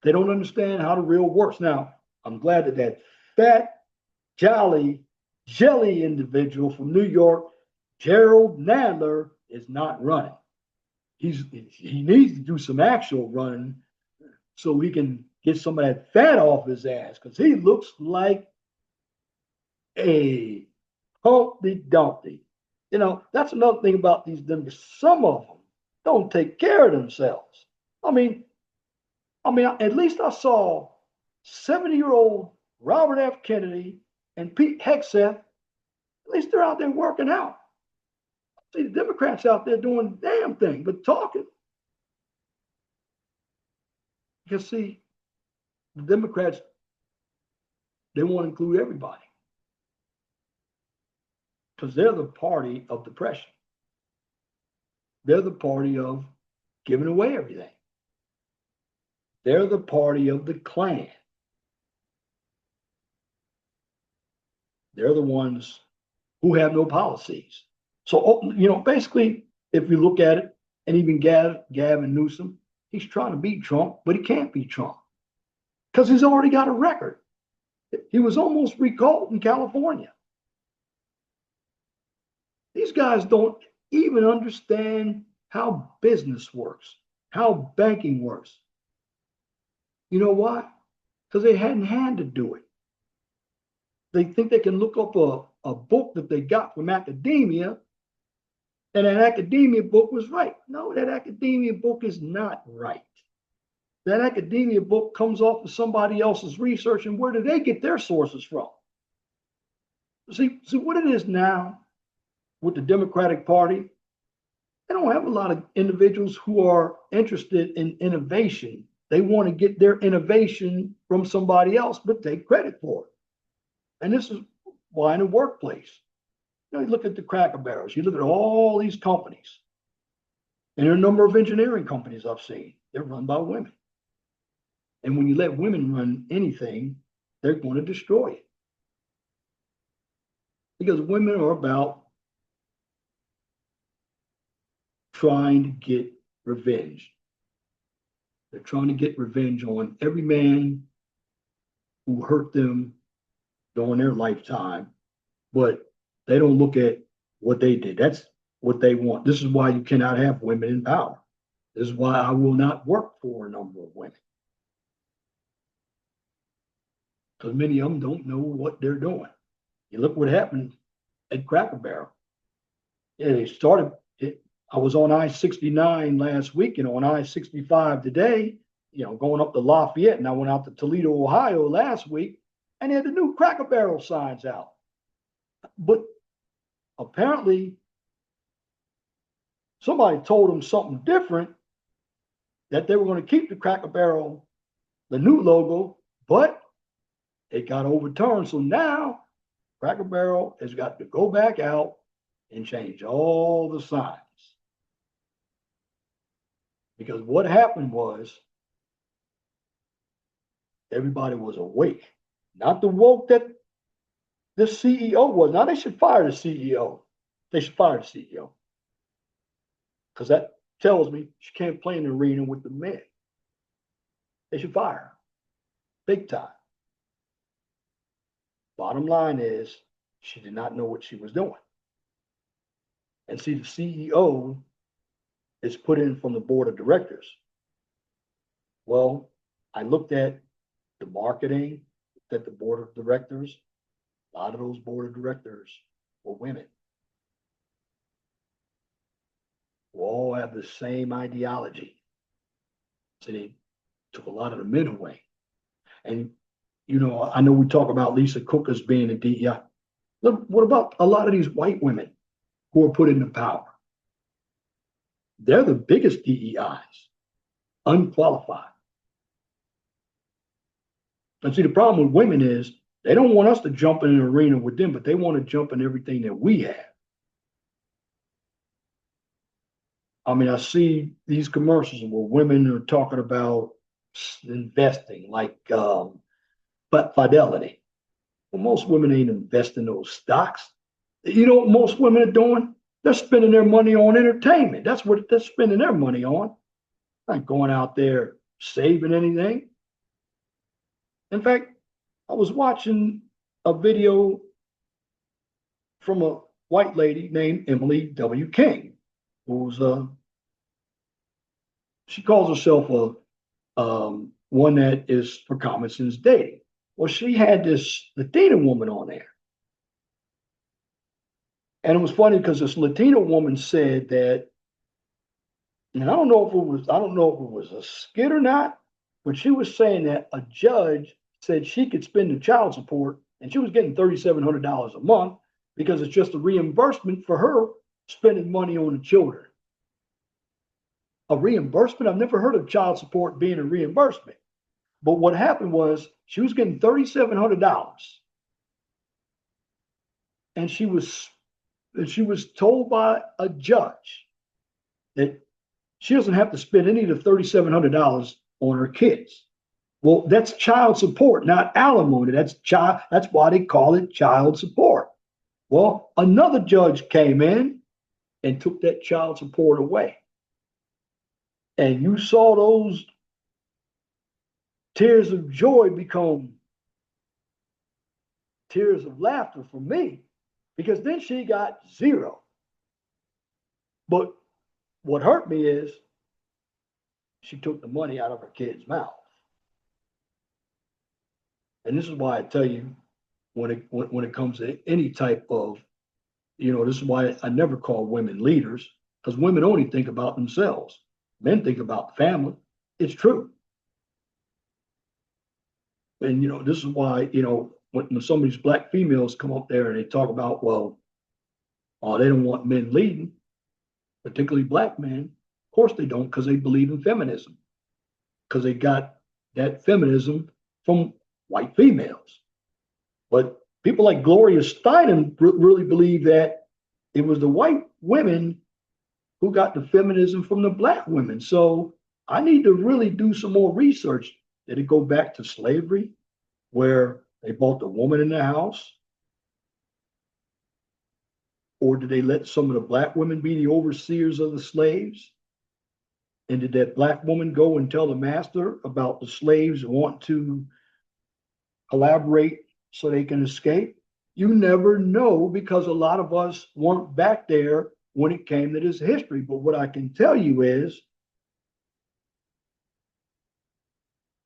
They don't understand how the real works. Now, I'm glad that that fat, jolly, jelly individual from New York, Gerald Nadler, is not running. He needs to do some actual running so we can get some of that fat off his ass, because he looks like a Humpty Dumpty. You know, that's another thing about these Democrats. Some of them don't take care of themselves. I mean, at least I saw 70-year-old Robert F. Kennedy and Pete Hegseth. At least they're out there working out. See, the Democrats out there doing the damn thing, but talking. Because see, the Democrats, they want to include everybody. Because they're the party of depression. They're the party of giving away everything. They're the party of the Klan. They're the ones who have no policies. So, you know, basically, if you look at it, and even Gavin Newsom, he's trying to beat Trump, but he can't beat Trump because he's already got a record. He was almost recalled in California. These guys don't even understand how business works, how banking works. You know why? Because they hadn't had to do it. They think they can look up a book that they got from academia, and that academia book was right. No, that academia book is not right. That academia book comes off of somebody else's research, and where do they get their sources from? See what it is now with the Democratic Party. They don't have a lot of individuals who are interested in innovation. They want to get their innovation from somebody else, but take credit for it. And this is why in the workplace, you look at the Cracker Barrels, you look at all these companies, and there are a number of engineering companies I've seen, they're run by women. And when you let women run anything, they're going to destroy it. Because women are about trying to get revenge. They're trying to get revenge on every man who hurt them during their lifetime, but they don't look at what they did. That's what they want. This is why you cannot have women in power. This is why I will not work for a number of women. Because many of them don't know what they're doing. You look what happened at Cracker Barrel. Yeah, they started it. I was on I-69 last week and on I-65 today, going up to Lafayette, and I went out to Toledo, Ohio last week, and they had the new Cracker Barrel signs out. But apparently, somebody told them something different, that they were going to keep the Cracker Barrel, the new logo, but it got overturned. So now Cracker Barrel has got to go back out and change all the signs. Because what happened was everybody was awake. Not the woke that the CEO was. Now they should fire the CEO. They should fire the CEO. Because that tells me she can't play in the arena with the men. They should fire her. Big time. Bottom line is, she did not know what she was doing. And see, the CEO is put in from the board of directors. Well, I looked at the marketing, looked at the board of directors. A lot of those board of directors were women. We all have the same ideology. So they took a lot of the men away. And, I know we talk about Lisa Cook as being a DEI. What about a lot of these white women who are put into power? They're the biggest DEIs, unqualified. And see, the problem with women is they don't want us to jump in an arena with them, but they want to jump in everything that we have. I mean, I see these commercials where women are talking about investing, like Fidelity. Well, most women ain't investing those stocks. You know what most women are doing? They're spending their money on entertainment. That's what they're spending their money on. Not going out there saving anything. In fact, I was watching a video from a white lady named Emily W. King, who's she calls herself one that is for common sense dating. Well, she had this Latina woman on there. And it was funny because this Latina woman said that, and I don't know if it was a skit or not, but she was saying that a judge said she could spend the child support and she was getting $3,700 a month because it's just a reimbursement for her spending money on the children. A reimbursement? I've never heard of child support being a reimbursement. But what happened was she was getting $3,700, and she was told by a judge that she doesn't have to spend any of the $3,700 on her kids. Well, that's child support, not alimony. That's why they call it child support. Well, another judge came in and took that child support away. And you saw those tears of joy become tears of laughter for me, because then she got zero. But what hurt me is she took the money out of her kid's mouth. And this is why I tell you, when it comes to any type of, this is why I never call women leaders, because women only think about themselves. Men think about family. It's true. And this is why, when some of these black females come up there and they talk about, well, they don't want men leading, particularly black men. Of course they don't, because they believe in feminism, because they got that feminism from white females. But people like Gloria Steinem really believe that it was the white women who got the feminism from the black women. So I need to really do some more research. Did it go back to slavery, where they brought the woman in the house? Or did they let some of the black women be the overseers of the slaves? And did that black woman go and tell the master about the slaves want to collaborate so they can escape? You never know, because a lot of us weren't back there when it came to this history. But what I can tell you is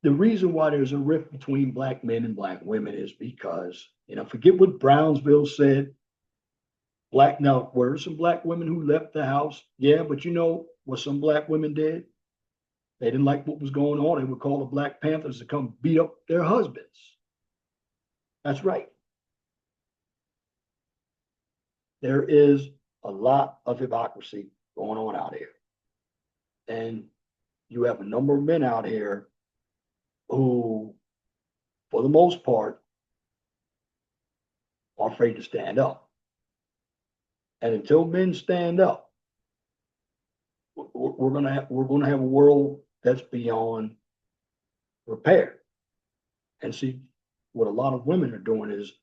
the reason why there's a rift between black men and black women is because, forget what Brownsville said. Now, were some black women who left the house? Yeah, but what some black women did? They didn't like what was going on. They would call the Black Panthers to come beat up their husbands. That's right. There is a lot of hypocrisy going on out here. And you have a number of men out here who, for the most part, are afraid to stand up. And until men stand up, we're gonna have a world that's beyond repair. And see, what a lot of women are doing is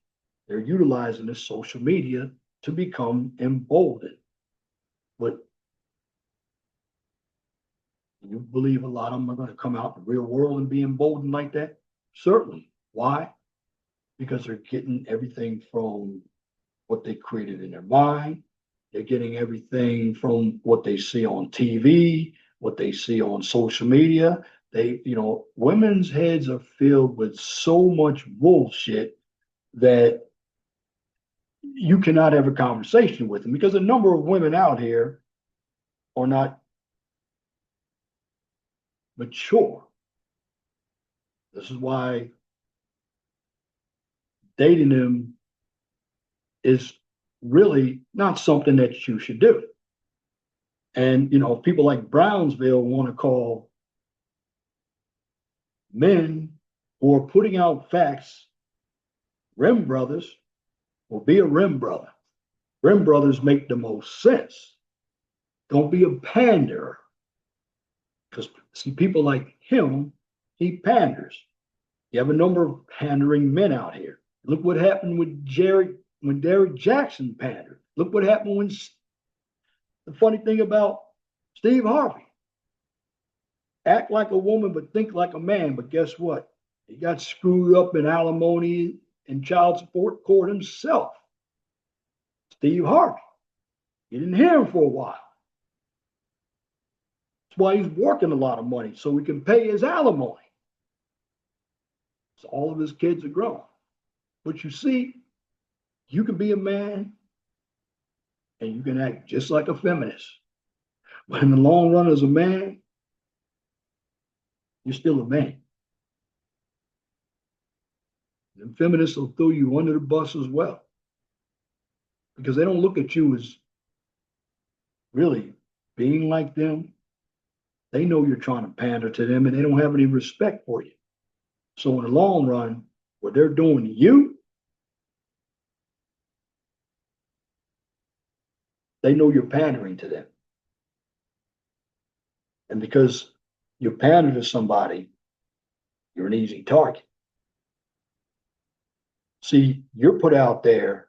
they're utilizing this social media to become emboldened. But you believe a lot of them are going to come out in the real world and be emboldened like that? Certainly. Why? Because they're getting everything from what they created in their mind. They're getting everything from what they see on TV, what they see on social media. Women's heads are filled with so much bullshit that you cannot have a conversation with them, because a number of women out here are not mature. This is why dating them is really not something that you should do. And, people like Brownsville want to call men who are putting out facts rim brothers. Well, be a rim brother. Rim brothers make the most sense. Don't be a panderer. Because, see, people like him, he panders. You have a number of pandering men out here. Look what happened with when Derrick Jackson pandered. Look what happened when the funny thing about Steve Harvey. Act like a woman, but think like a man. But guess what? He got screwed up in alimony and child support court himself. Steve Harvey. You didn't hear him for a while. That's why he's working a lot of money, so he can pay his alimony. So all of his kids are grown. But you see, you can be a man and you can act just like a feminist. But in the long run, as a man, you're still a man. And feminists will throw you under the bus as well, because they don't look at you as really being like them. They know you're trying to pander to them, and they don't have any respect for you. So in the long run, what they're doing to you, they know you're pandering to them. And because you pander to somebody, you're an easy target. See, you're put out there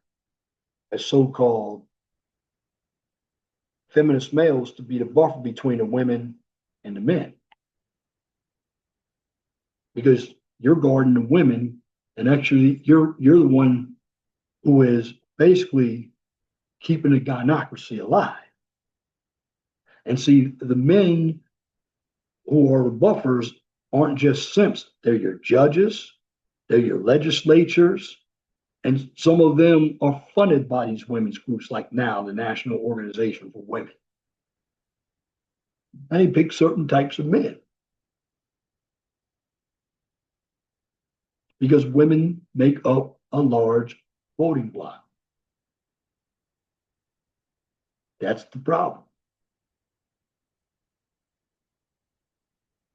as so-called feminist males to be the buffer between the women and the men, because you're guarding the women, and actually you're the one who is basically keeping the gynocracy alive. And see, the men who are the buffers aren't just simps. They're your judges, they're your legislatures, and some of them are funded by these women's groups, like now the National Organization for Women. And they pick certain types of men. because women make up a large voting bloc. That's the problem.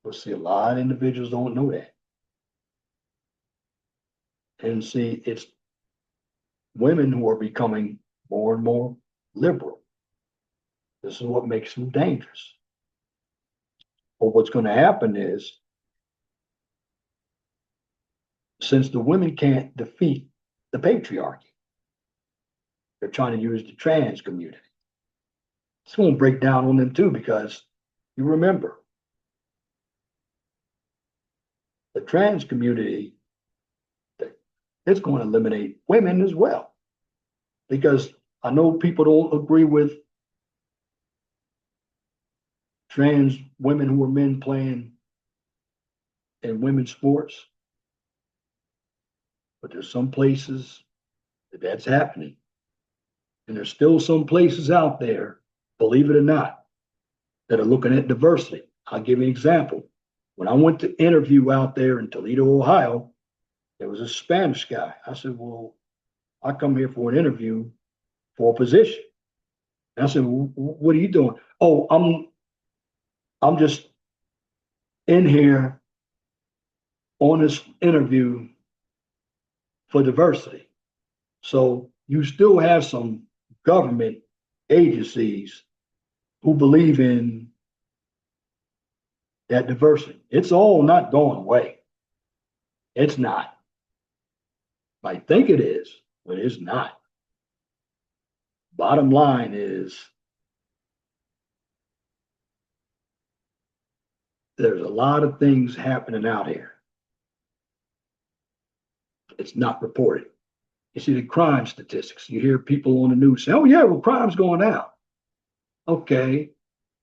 But see, a lot of individuals don't know that. And see, it's women who are becoming more and more liberal. This is what makes them dangerous. But what's going to happen is, since the women can't defeat the patriarchy, they're trying to use the trans community. It's going to break down on them too, because you remember, the trans community, it's going to eliminate women as well. Because I know people don't agree with trans women who are men playing in women's sports, but there's some places that that's happening. And there's still some places out there, believe it or not, that are looking at diversity. I'll give you an example. When I went to interview out there in Toledo, Ohio, there was a Spanish guy. I said, well, I come here for an interview for a position. And I said, well, what are you doing? Oh, I'm just in here on this interview for diversity. So you still have some government agencies who believe in that diversity. It's all not going away. It's not. I think it is, but it's not. Bottom line is, there's a lot of things happening out here. It's not reported. You see the crime statistics. You hear people on the news say, oh yeah, well, crime's going down. Okay,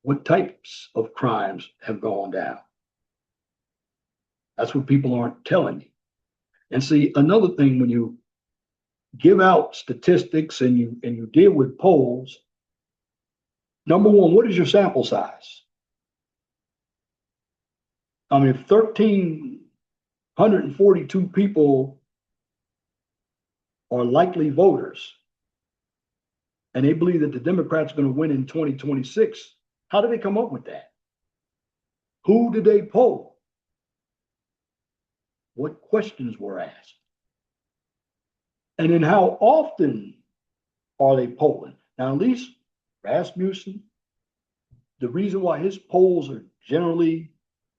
what types of crimes have gone down? That's what people aren't telling you. And see, another thing, when you give out statistics and you deal with polls, number one, what is your sample size? I mean, if 1,342 people are likely voters and they believe that the Democrats are going to win in 2026, how did they come up with that? Who did they poll? What questions were asked? And then how often are they polling? Now, at least Rasmussen, the reason why his polls are generally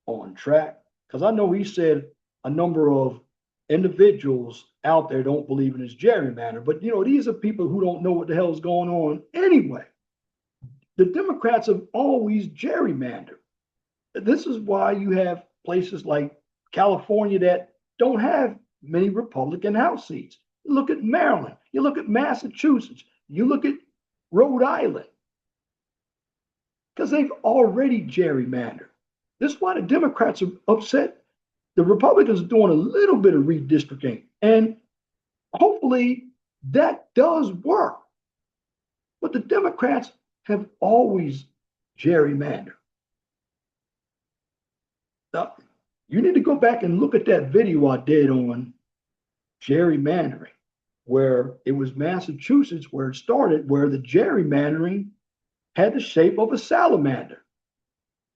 on track, because I know he said a number of individuals out there don't believe in his gerrymander, but these are people who don't know what the hell is going on anyway. The Democrats have always gerrymandered. This is why you have places like California that don't have many Republican House seats. You look at Maryland, you look at Massachusetts, you look at Rhode Island, because they've already gerrymandered. This is why the Democrats are upset. The Republicans are doing a little bit of redistricting, and hopefully that does work. But the Democrats have always gerrymandered. Now, you need to go back and look at that video I did on gerrymandering, where it was Massachusetts where it started, where the gerrymandering had the shape of a salamander.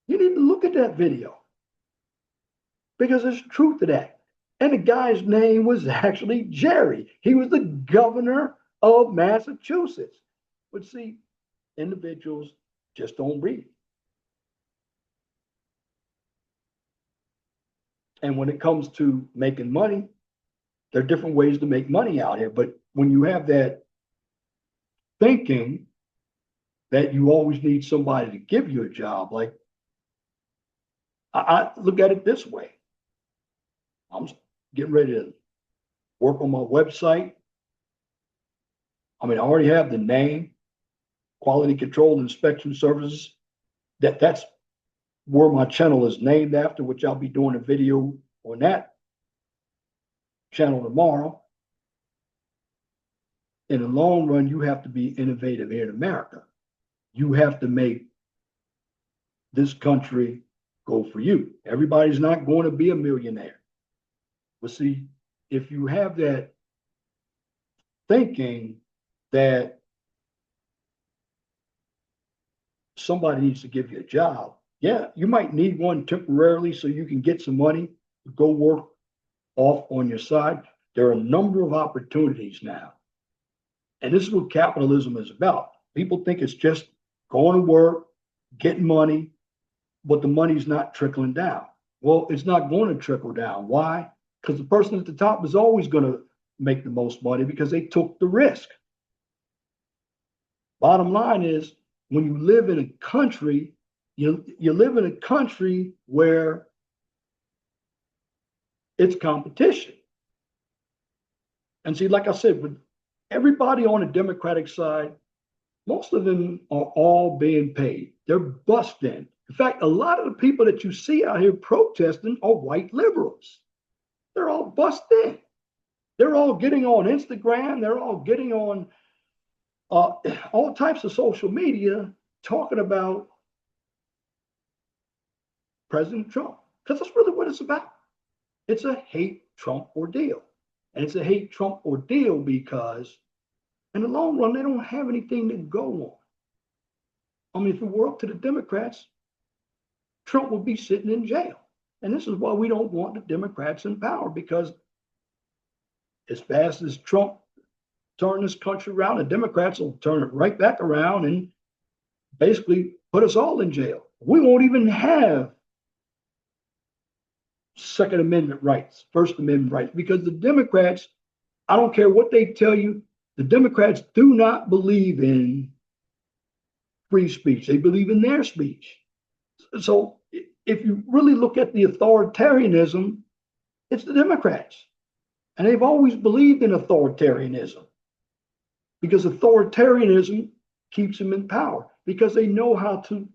You need to look at that video, because there's truth to that. And the guy's name was actually Jerry. He was the governor of Massachusetts. But see, individuals just don't read. And when it comes to making money, there are different ways to make money out here. But when you have that thinking that you always need somebody to give you a job, like I look at it this way. I'm getting ready to work on my website. I mean, I already have the name, Quality Control Inspection Services. That's where my channel is named after, which I'll be doing a video on that channel tomorrow. In the long run, you have to be innovative here in America. You have to make this country go for you. Everybody's not going to be a millionaire. But see, if you have that thinking that somebody needs to give you a job, yeah, you might need one temporarily so you can get some money to go work off on your side. There are a number of opportunities now. And this is what capitalism is about. People think it's just going to work, getting money, but the money's not trickling down. Well, it's not going to trickle down. Why? Because the person at the top is always going to make the most money because they took the risk. Bottom line is, when you live in a country, you live in a country where it's competition. And see, like I said, with everybody on the Democratic side, most of them are all being paid. They're busting. In fact, a lot of the people that you see out here protesting are white liberals. They're all busted. They're all getting on Instagram. They're all getting on all types of social media talking about President Trump. Because that's really what it's about. It's a hate Trump ordeal. And it's a hate Trump ordeal because in the long run, they don't have anything to go on. I mean, if it were up to the Democrats, Trump would be sitting in jail. And this is why we don't want the Democrats in power, because as fast as Trump turn this country around, the Democrats will turn it right back around and basically put us all in jail. We won't even have Second Amendment rights, First Amendment rights, because the Democrats, I don't care what they tell you, the Democrats do not believe in free speech. They believe in their speech. So if you really look at the authoritarianism, it's the Democrats. And they've always believed in authoritarianism because authoritarianism keeps them in power because they know how to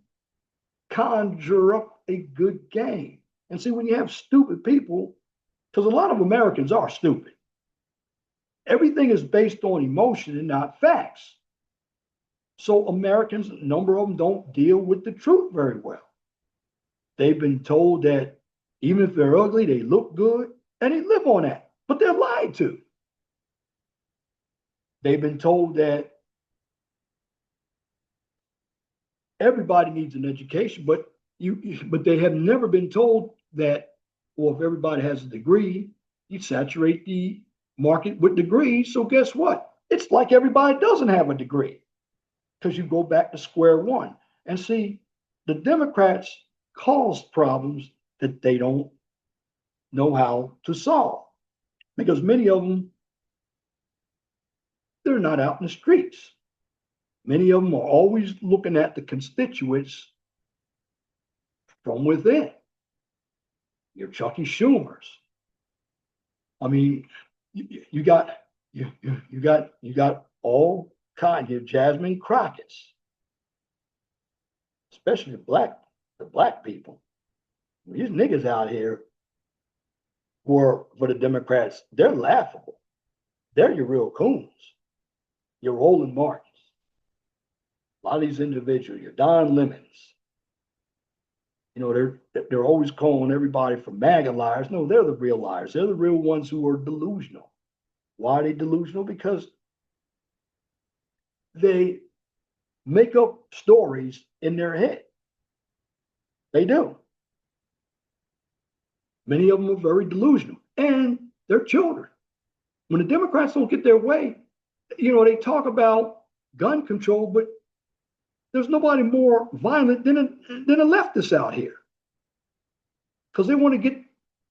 conjure up a good game. And see, when you have stupid people, because a lot of Americans are stupid, everything is based on emotion and not facts. So Americans, a number of them don't deal with the truth very well. They've been told that even if they're ugly, they look good, and they live on that, but they're lied to. They've been told that everybody needs an education, but they have never been told that, well, if everybody has a degree, you saturate the market with degrees. So guess what? It's like everybody doesn't have a degree because you go back to square one. And see, the Democrats cause problems that they don't know how to solve because many of them, they're not out in the streets. Many of them are always looking at the constituents from within. Your Chucky Schumers. I mean, you got all kinds. You have Jasmine Crockett's, especially the black people. These niggas out here for the Democrats, they're laughable. They're your real coons. Your Roland Martins. A lot of these individuals, your Don Lemons. You know, they're always calling everybody for MAGA liars. No, they're the real liars. They're the real ones who are delusional. Why are they delusional? Because they make up stories in their head. They do. Many of them are very delusional, and they're children. When the Democrats don't get their way, you know, they talk about gun control, but there's nobody more violent than a leftist out here. Because they want to get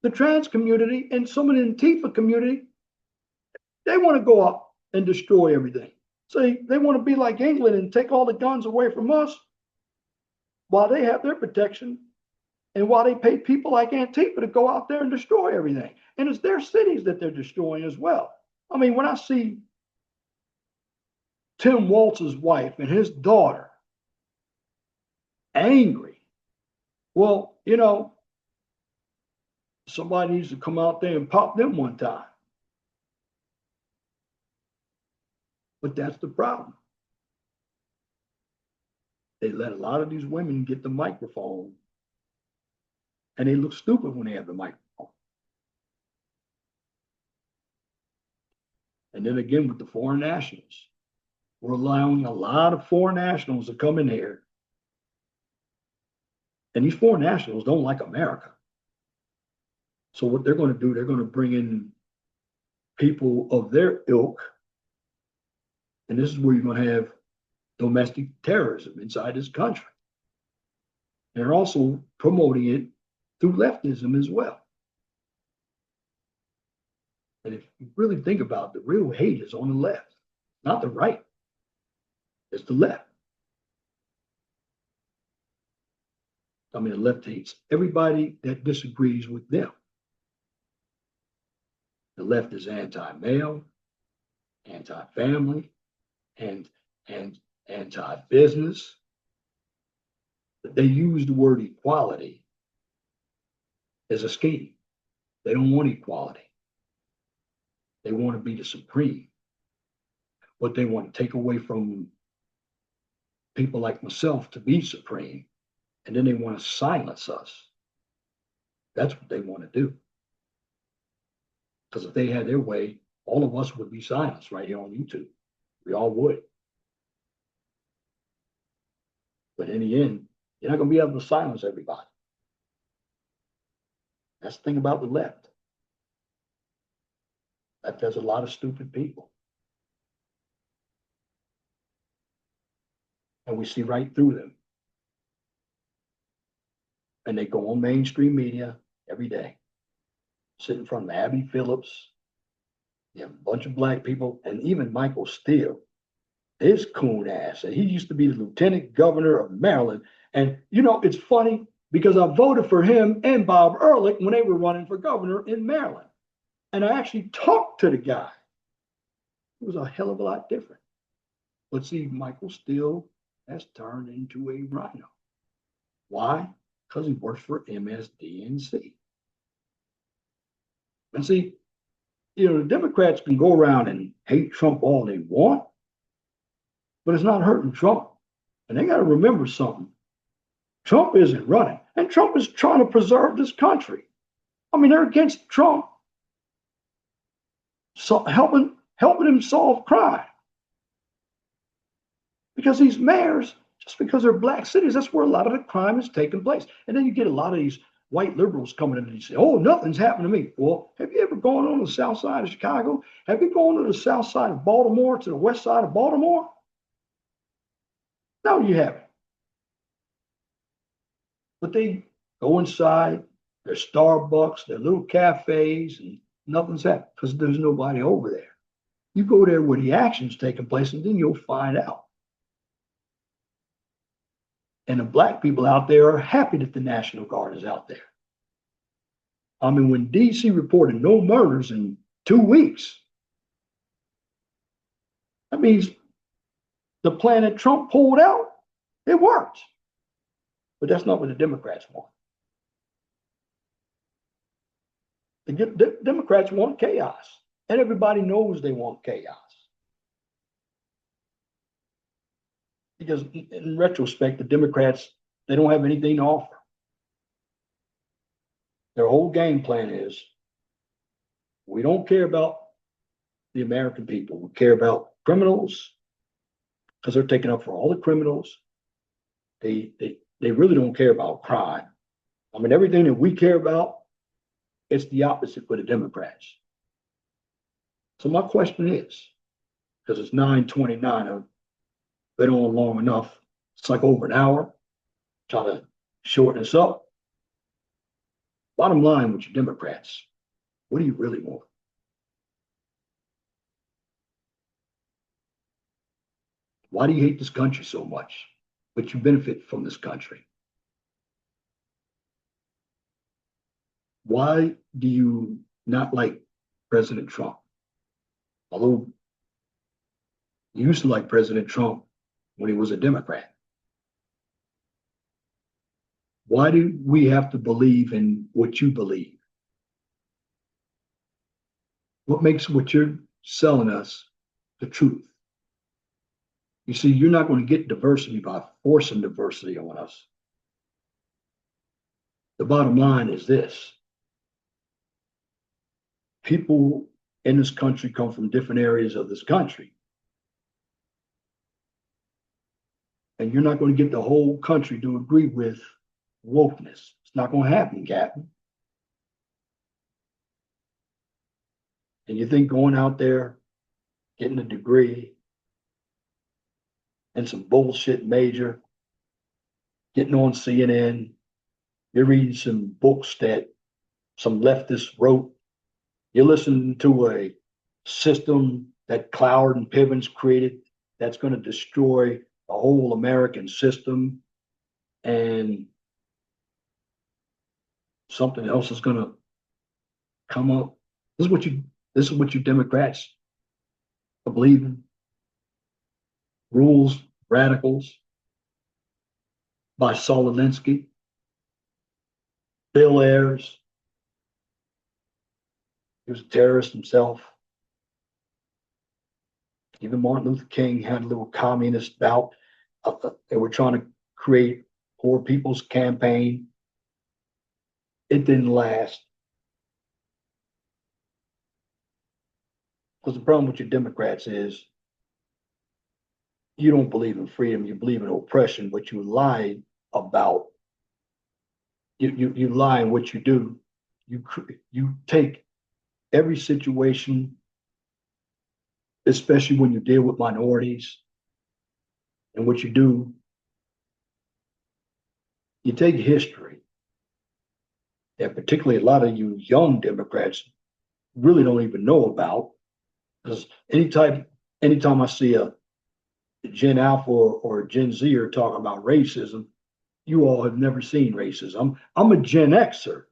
the trans community and some of the Antifa community, they want to go out and destroy everything. So they want to be like England and take all the guns away from us while they have their protection and while they pay people like Antifa to go out there and destroy everything. And it's their cities that they're destroying as well. I mean, when I see Tim Walz's wife and his daughter angry, well, you know, somebody needs to come out there and pop them one time. But that's the problem. They let a lot of these women get the microphone, and they look stupid when they have the microphone. And then again with the foreign nationals. We're allowing a lot of foreign nationals to come in here. And these foreign nationals don't like America. So what they're going to do, they're going to bring in people of their ilk. And this is where you're going to have domestic terrorism inside this country. They're also promoting it through leftism as well. And if you really think about it, the real hate is on the left, not the right. It's the left. I mean, the left hates everybody that disagrees with them. The left is anti-male, anti-family, and anti-business. They use the word equality as a scheme. They don't want equality. They want to be the supreme. What they want to take away from people like myself to be supreme, and then they want to silence us. That's what they want to do. Because if they had their way, all of us would be silenced right here on YouTube. We all would. But in the end, you're not going to be able to silence everybody. That's the thing about the left. That there's a lot of stupid people. And we see right through them. And they go on mainstream media every day, sit in front of Abby Phillips. You have a bunch of black people, and even Michael Steele, his coon ass. And he used to be the lieutenant governor of Maryland. And you know, it's funny because I voted for him and Bob Ehrlich when they were running for governor in Maryland. And I actually talked to the guy. It was a hell of a lot different. But see, Michael Steele has turned into a rhino. Why? Because he works for MSDNC. And see, you know, the Democrats can go around and hate Trump all they want, but it's not hurting Trump. And they got to remember something. Trump isn't running, and Trump is trying to preserve this country. I mean, they're against Trump, so helping him solve crime. Because these mayors, just because they're black cities, that's where a lot of the crime is taking place. And then you get a lot of these white liberals coming in and say, oh, nothing's happened to me. Well, have you ever gone on the south side of Chicago? Have you gone to the south side of Baltimore, to the west side of Baltimore? No, you haven't. But they go inside their Starbucks, their little cafes, and nothing's happened because there's nobody over there. You go there where the action's taking place, and then you'll find out. And the black people out there are happy that the National Guard is out there. I mean, when DC reported no murders in 2 weeks, that means the plan that Trump pulled out, it worked. But that's not what the Democrats want. The Democrats want chaos, and everybody knows they want chaos. Because in retrospect, the Democrats, they don't have anything to offer. Their whole game plan is, we don't care about the American people. We care about criminals because they're taking up for all the criminals. They really don't care about crime. I mean, everything that we care about, it's the opposite for the Democrats. So my question is, because it's 9:29, I've been on long enough. It's like over an hour. Try to shorten this up. Bottom line with you Democrats, what do you really want? Why do you hate this country so much, but you benefit from this country? Why do you not like President Trump? Although you used to like President Trump when he was a Democrat. Why do we have to believe in what you believe? What makes what you're selling us the truth? You see, you're not going to get diversity by forcing diversity on us. The bottom line is this. People in this country come from different areas of this country. And you're not going to get the whole country to agree with wokeness. It's not going to happen, Captain. And you think going out there, getting a degree and some bullshit major, getting on CNN, you're reading some books that some leftists wrote, you're listening to a system that Cloward and Pivens created that's going to destroy the whole American system, and something else is going to come up. This is what you Democrats believe in. Rules, radicals by Saul Alinsky, Bill Ayers. He was a terrorist himself. Even Martin Luther King had a little communist bout. They were trying to create poor people's campaign. It didn't last. Because the problem with you Democrats is you don't believe in freedom, you believe in oppression, but you lie about. You lie in what you do. You take every situation, especially when you deal with minorities, and what you do, you take history, and particularly a lot of you young Democrats really don't even know about, because anytime I see a Gen Alpha or a Gen Zer talking about racism, you all have never seen racism. I'm a Gen Xer.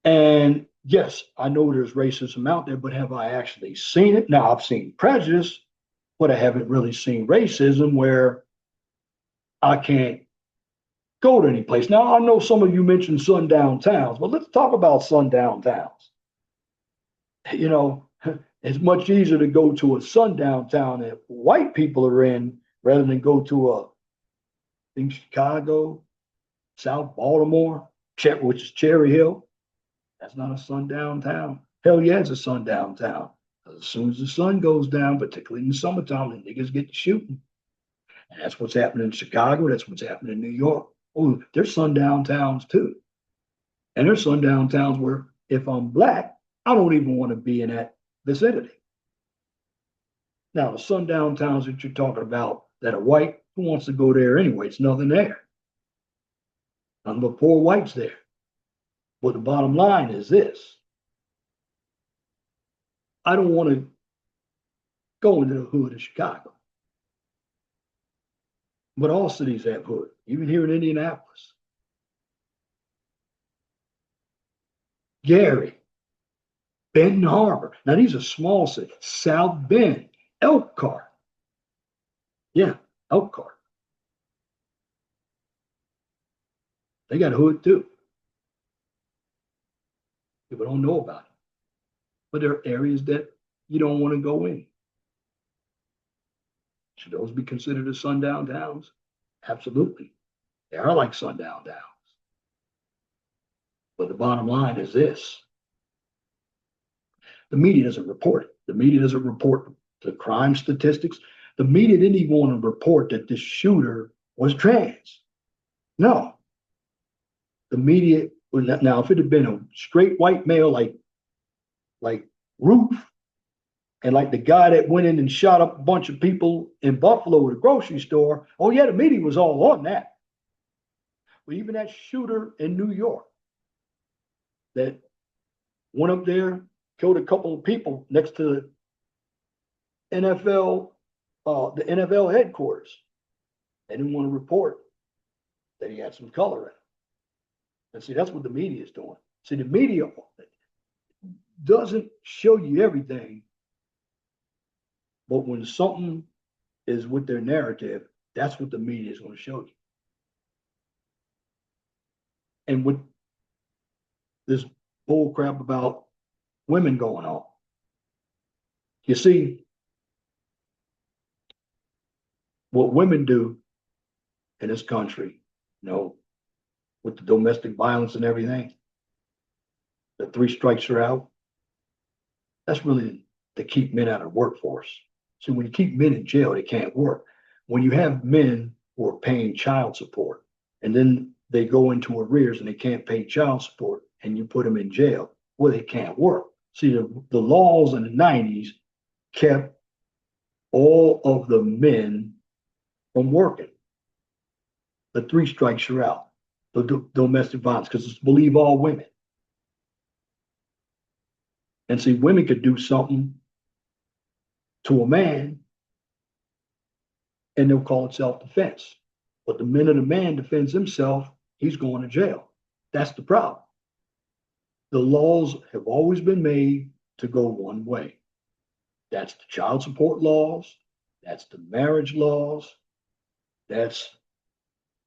And yes, I know there's racism out there, but have I actually seen it? Now, I've seen prejudice, but I haven't really seen racism where I can't go to any place. Now, I know some of you mentioned sundown towns, but let's talk about sundown towns. You know, it's much easier to go to a sundown town that white people are in rather than go to I think Chicago, South Baltimore, which is Cherry Hill. That's not a sundown town. Hell yeah, it's a sundown town. As soon as the sun goes down, particularly in the summertime, the niggas get to shooting. And that's what's happening in Chicago. That's what's happening in New York. Oh, there's sundown towns too. And there's sundown towns where if I'm black, I don't even want to be in that vicinity. Now, the sundown towns that you're talking about that are white, who wants to go there anyway? It's nothing there. Nothing but poor whites there. But the bottom line is this. I don't want to go into the hood of Chicago. But all cities have hood, even here in Indianapolis. Gary, Benton Harbor. Now, these are small cities. South Bend, Elkhart. Yeah, Elkhart. They got hood too. People don't know about it. But there are areas that you don't want to go in. Should those be considered as sundown towns? Absolutely. They are like sundown towns. But the bottom line is this. The media doesn't report it. The media doesn't report the crime statistics. The media didn't even want to report that this shooter was trans. No. The media, now if it had been a straight white male like Ruth, and like the guy that went in and shot up a bunch of people in Buffalo at a grocery store, oh yeah, the media was all on that. But even that shooter in New York that went up there, killed a couple of people next to the NFL headquarters. They didn't want to report that he had some color in it. And see, that's what the media is doing. See, the media doesn't show you everything, but when something is with their narrative, that's what the media is going to show you. And with this bull crap about women going on, you see, what women do in this country, with the domestic violence and everything, the 3 strikes are out. That's really to keep men out of the workforce. So when you keep men in jail, they can't work. When you have men who are paying child support and then they go into arrears and they can't pay child support and you put them in jail, well, they can't work. See, the laws in the 90s kept all of the men from working. The three strikes you're out. The domestic violence, because it's believe all women. And see, women could do something to a man and they'll call it self-defense. But the minute a man defends himself, he's going to jail. That's the problem. The laws have always been made to go one way. That's the child support laws, that's the marriage laws, that's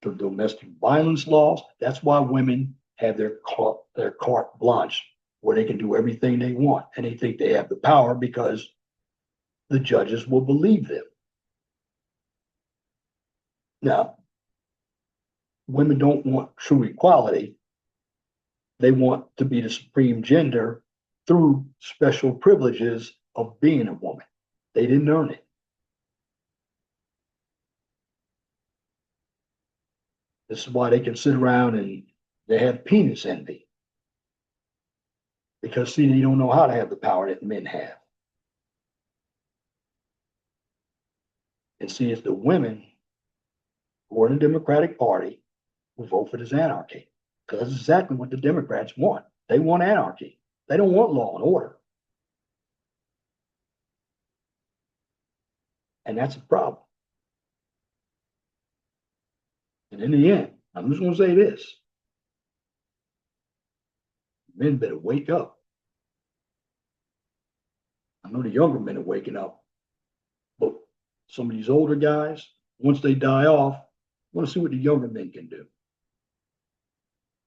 the domestic violence laws. That's why women have their carte blanche, where they can do everything they want, and they think they have the power because the judges will believe them. Now, women don't want true equality. They want to be the supreme gender through special privileges of being a woman. They didn't earn it. This is why they can sit around and they have penis envy. Because, see, they don't know how to have the power that men have. And see, it's the women who are in the Democratic Party who vote for this anarchy. Because that's exactly what the Democrats want. They want anarchy. They don't want law and order. And that's a problem. And in the end, I'm just going to say this. Men better wake up. I know the younger men are waking up, but some of these older guys, once they die off, I want to see what the younger men can do.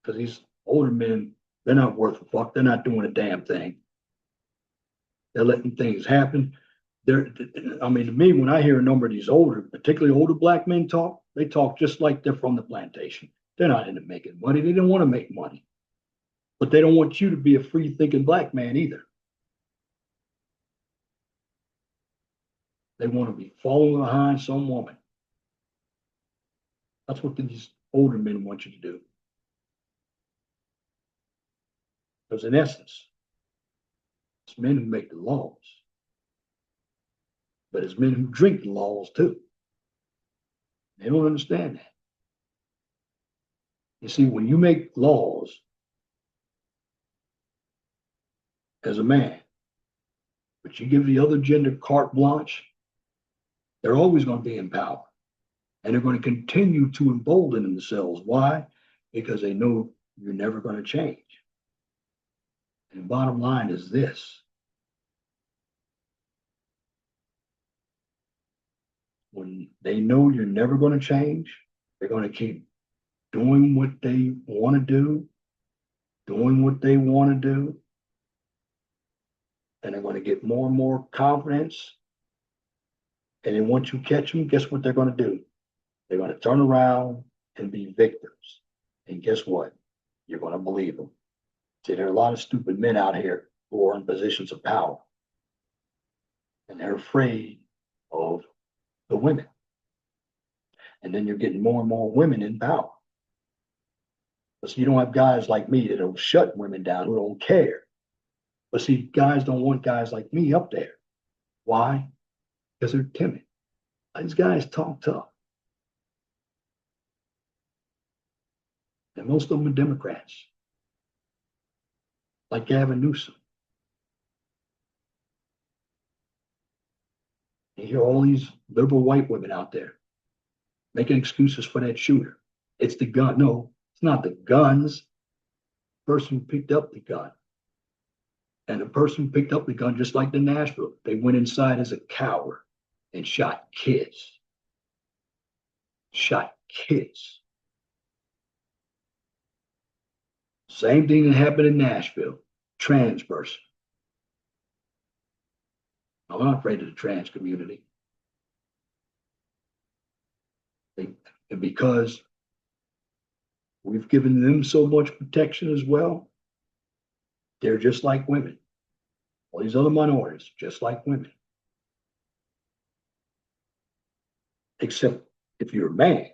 Because these older men, they're not worth a fuck. They're not doing a damn thing. They're letting things happen. I mean, to me, when I hear a number of these older, particularly older black men talk, they talk just like they're from the plantation. They're not into making money. They don't want to make money. But they don't want you to be a free thinking black man either. They want to be following behind some woman. That's what these older men want you to do. Because in essence, it's men who make the laws, but it's men who drink the laws too. They don't understand that. You see, when you make laws as a man, but you give the other gender carte blanche, they're always going to be in power. And they're going to continue to embolden themselves. Why? Because they know you're never going to change. And the bottom line is this. When they know you're never going to change, they're going to keep doing what they want to do, doing what they want to do. And they're going to get more and more confidence. And then once you catch them, guess what they're going to do? They're going to turn around and be victims. And guess what? You're going to believe them. See, there are a lot of stupid men out here who are in positions of power. And they're afraid of the women. And then you're getting more and more women in power. But see, you don't have guys like me that will shut women down who don't care. But see, guys don't want guys like me up there. Why? Because they're timid. These guys talk tough. And most of them are Democrats, like Gavin Newsom. You hear all these liberal white women out there making excuses for that shooter. It's the gun. No, it's not the guns. The person who picked up the gun. And the person who picked up the gun, just like the Nashville, they went inside as a coward and shot kids. Shot kids. Same thing that happened in Nashville. Trans person. I'm not afraid of the trans community. And because we've given them so much protection as well, they're just like women. all these other minorities, just like women. Except if you're a man,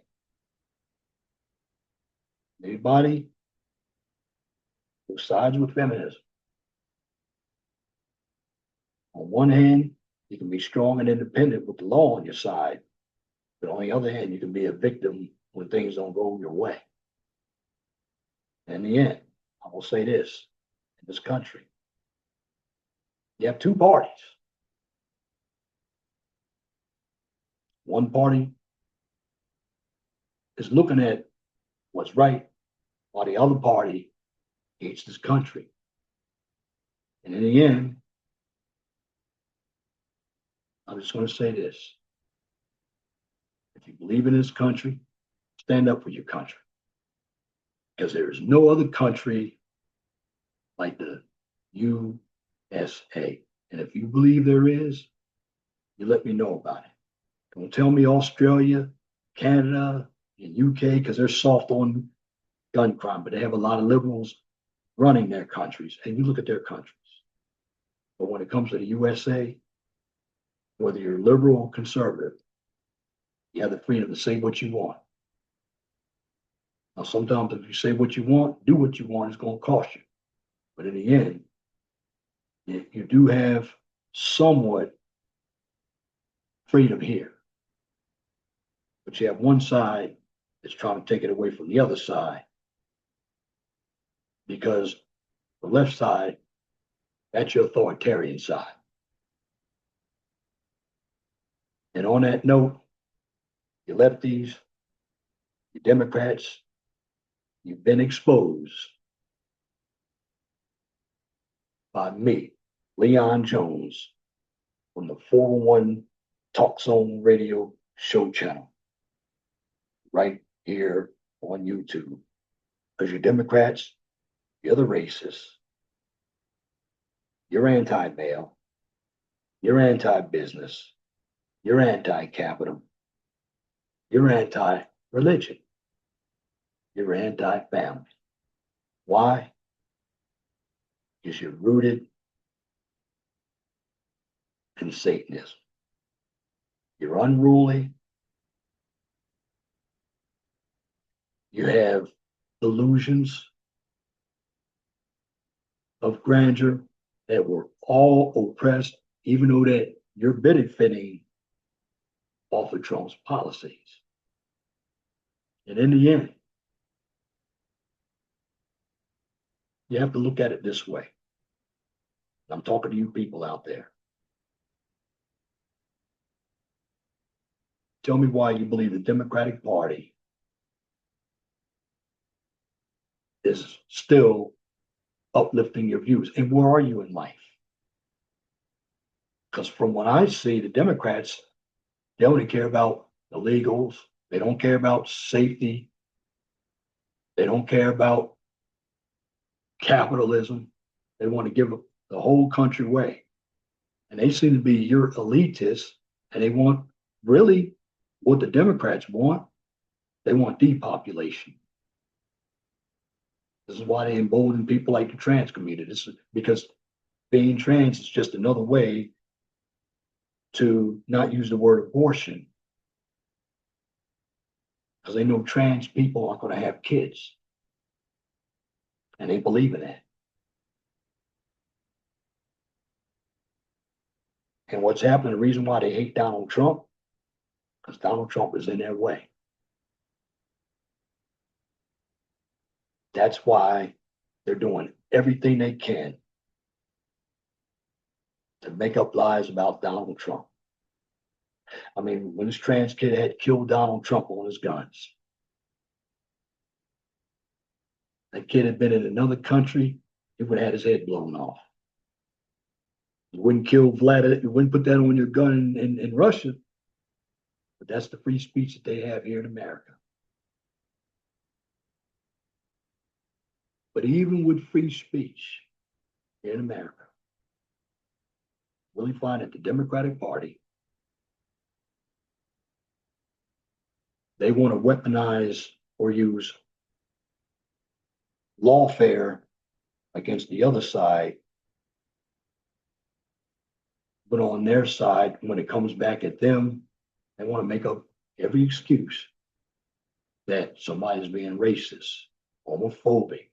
anybody who sides with feminism, on one hand, you can be strong and independent with the law on your side, but on the other hand, you can be a victim when things don't go your way. In the end, I will say this in this country, you have two parties. One party is looking at what's right, while the other party hates this country. And in the end, I'm just going to say this. If you believe in this country, stand up for your country. Because there is no other country like the USA. And if you believe there is, you let me know about it. Don't tell me Australia, Canada, and UK, because they're soft on gun crime, but they have a lot of liberals running their countries. And you look at their countries. But when it comes to the USA, whether you're liberal or conservative, you have the freedom to say what you want. Now, sometimes if you say what you want, do what you want, it's going to cost you. But in the end, you do have somewhat freedom here. But you have one side that's trying to take it away from the other side. Because the left side, that's your authoritarian side. And on that note, you lefties, you Democrats, you've been exposed by me, Leon Jones, from the 401 Talk Zone Radio Show channel, right here on YouTube. Because you're Democrats, you're the racists, you're anti-male, you're anti-business, you're anti-capital, you're anti-religion, you're anti-family. Why? Because you're rooted in Satanism. You're unruly. You have delusions of grandeur that were all oppressed, even though that you're benefiting off of Trump's policies. And in the end, you have to look at it this way. I'm talking to you people out there. Tell me why you believe the Democratic Party is still uplifting your views. And where are you in life? Because from what I see, the Democrats, they only care about illegals. They don't care about safety. They don't care about capitalism. They want to give the whole country away. And they seem to be your elitists, and they want really what the Democrats want. They want depopulation. This is why they embolden people like the trans community. This is because being trans is just another way to not use the word abortion. Because they know trans people aren't going to have kids. And they believe in that. And what's happening, the reason why they hate Donald Trump, because Donald Trump is in their way. That's why they're doing everything they can to make up lies about Donald Trump. I mean, when this trans kid had killed Donald Trump on his guns, that kid had been in another country, he would have had his head blown off. You wouldn't kill Vlad, you wouldn't put that on your gun in Russia, but that's the free speech that they have here in America. But even with free speech here in America, really find that the Democratic Party, they want to weaponize or use lawfare against the other side But on their side, when it comes back at them, they want to make up every excuse that somebody's being racist, homophobic,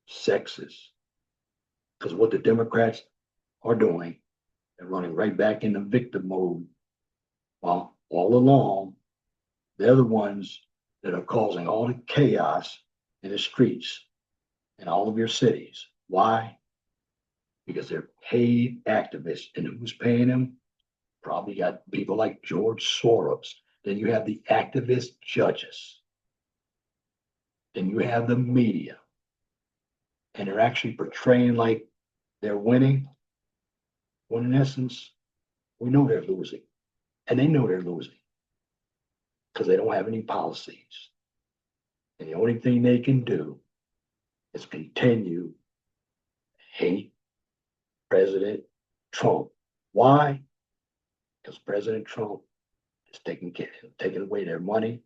sexist. Because what the Democrats are doing, they're running right back into victim mode. While all along, they're the ones that are causing all the chaos in the streets in all of your cities. Why? Because they're paid activists. And who's paying them? Probably got people like George Soros. Then you have the activist judges. Then you have the media. And they're actually portraying like they're winning, when in essence, we know they're losing. And they know they're losing because they don't have any policies. And the only thing they can do is continue to hate President Trump. Why? Because President Trump is taking away their money,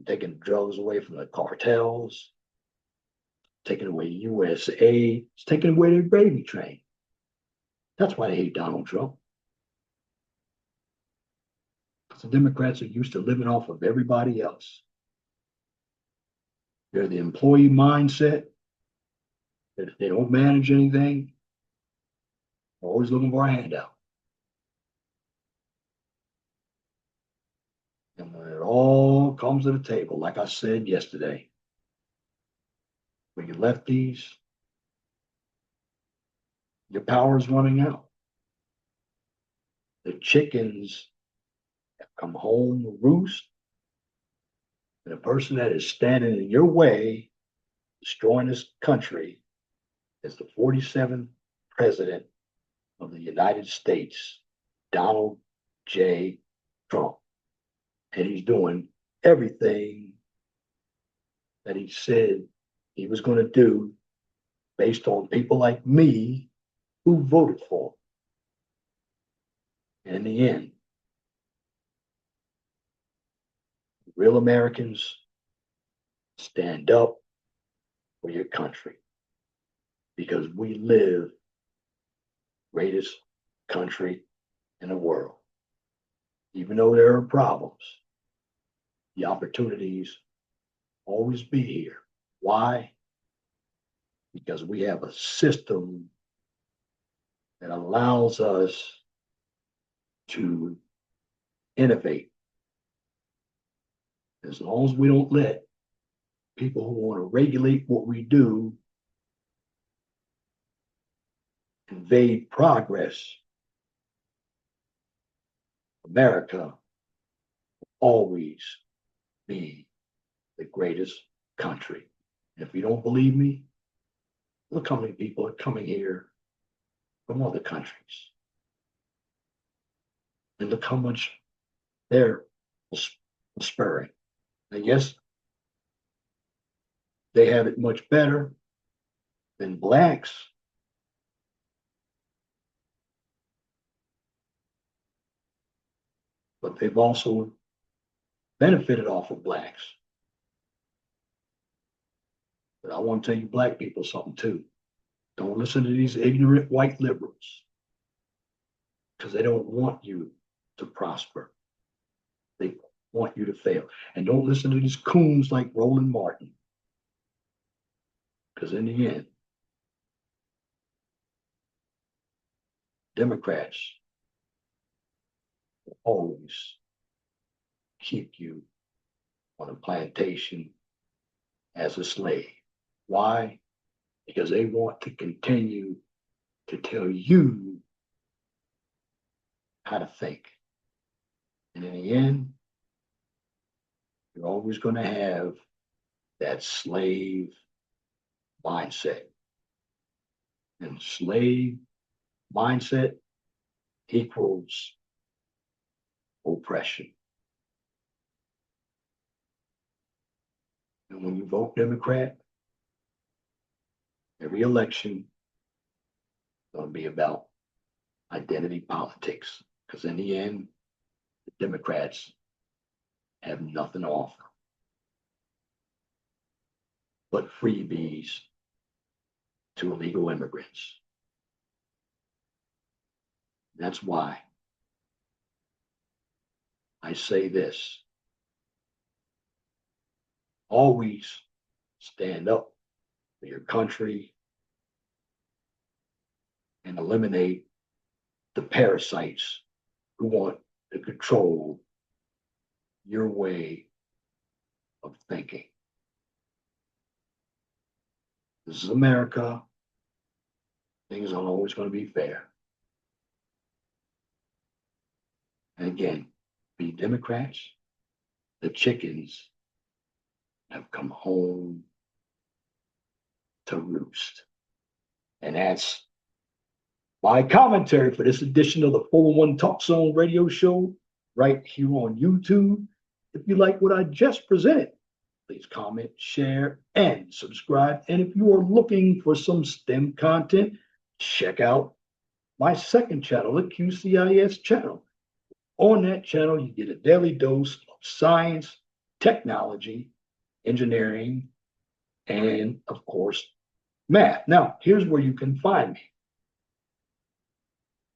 taking drugs away from the cartels, taking away USA, it's taking away their gravy train. That's why they hate Donald Trump. Because the Democrats are used to living off of everybody else. They're the employee mindset. They don't manage anything. Always looking for a handout. And when it all comes to the table, like I said yesterday, when you lefties, your power is running out. The chickens have come home to roost, and the person that is standing in your way, destroying this country, is the 47th president of the United States, Donald J. Trump. And he's doing everything that he said he was going to do based on people like me who voted for him. And in the end, real Americans stand up for your country because we live greatest country in the world. Even though there are problems, the opportunities always be here. Why? Because we have a system that allows us to innovate. As long as we don't let people who want to regulate what we do invade progress, America will always be the greatest country. And if you don't believe me, look how many people are coming here from other countries. And look how much they're prospering. And yes, they have it much better than blacks. But they've also benefited off of blacks. But I want to tell you black people something too. Don't listen to these ignorant white liberals because they don't want you to prosper. They want you to fail. And don't listen to these coons like Roland Martin because in the end, Democrats will always keep you on a plantation as a slave. Why? Because they want to continue to tell you how to think. And in the end, you're always going to have that slave mindset. And slave mindset equals oppression. And when you vote Democrat, every election is going to be about identity politics. Because in the end, the Democrats have nothing to offer but freebies to illegal immigrants. That's why I say this: always stand up for your country and eliminate the parasites who want to control your way of thinking. This is America. Things aren't always going to be fair. And again, the Democrats, the chickens have come home to roost. And that's my commentary for this edition of the 411 Talk Zone radio show right here on YouTube. If you like what I just presented, please comment, share, and subscribe. And if you are looking for some STEM content, check out my second channel, the QCIS channel. On that channel, you get a daily dose of science, technology, engineering, and of course, math. Now, here's where you can find me.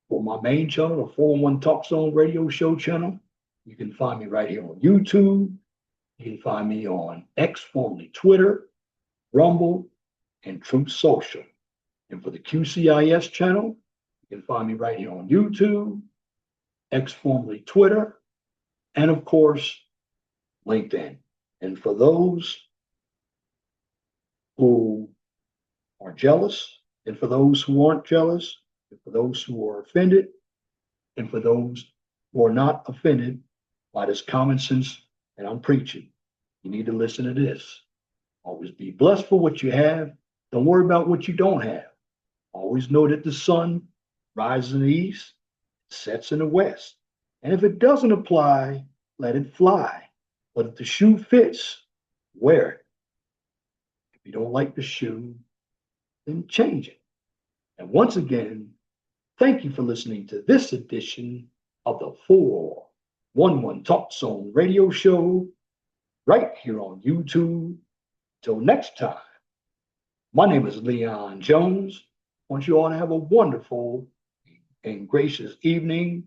For my main channel, the 411 Talk Zone radio show channel, you can find me right here on YouTube. You can find me on X, formerly Twitter, Rumble, and Truth Social. And for the QCIS channel, you can find me right here on YouTube, X, formerly Twitter, and of course, LinkedIn. And for those who are jealous, and for those who aren't jealous, and for those who are offended, and for those who are not offended by this common sense that I'm preaching, you need to listen to this. Always be blessed for what you have. Don't worry about what you don't have. Always know that the sun rises in the east, sets in the west. And if it doesn't apply, let it fly. But if the shoe fits, wear it. If you don't like the shoe, then change it. And once again, thank you for listening to this edition of the 411 Talk Zone radio show right here on YouTube. Till next time, my name is Leon Jones. I want you all to have a wonderful and gracious evening.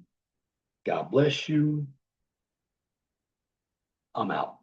God bless you. I'm out.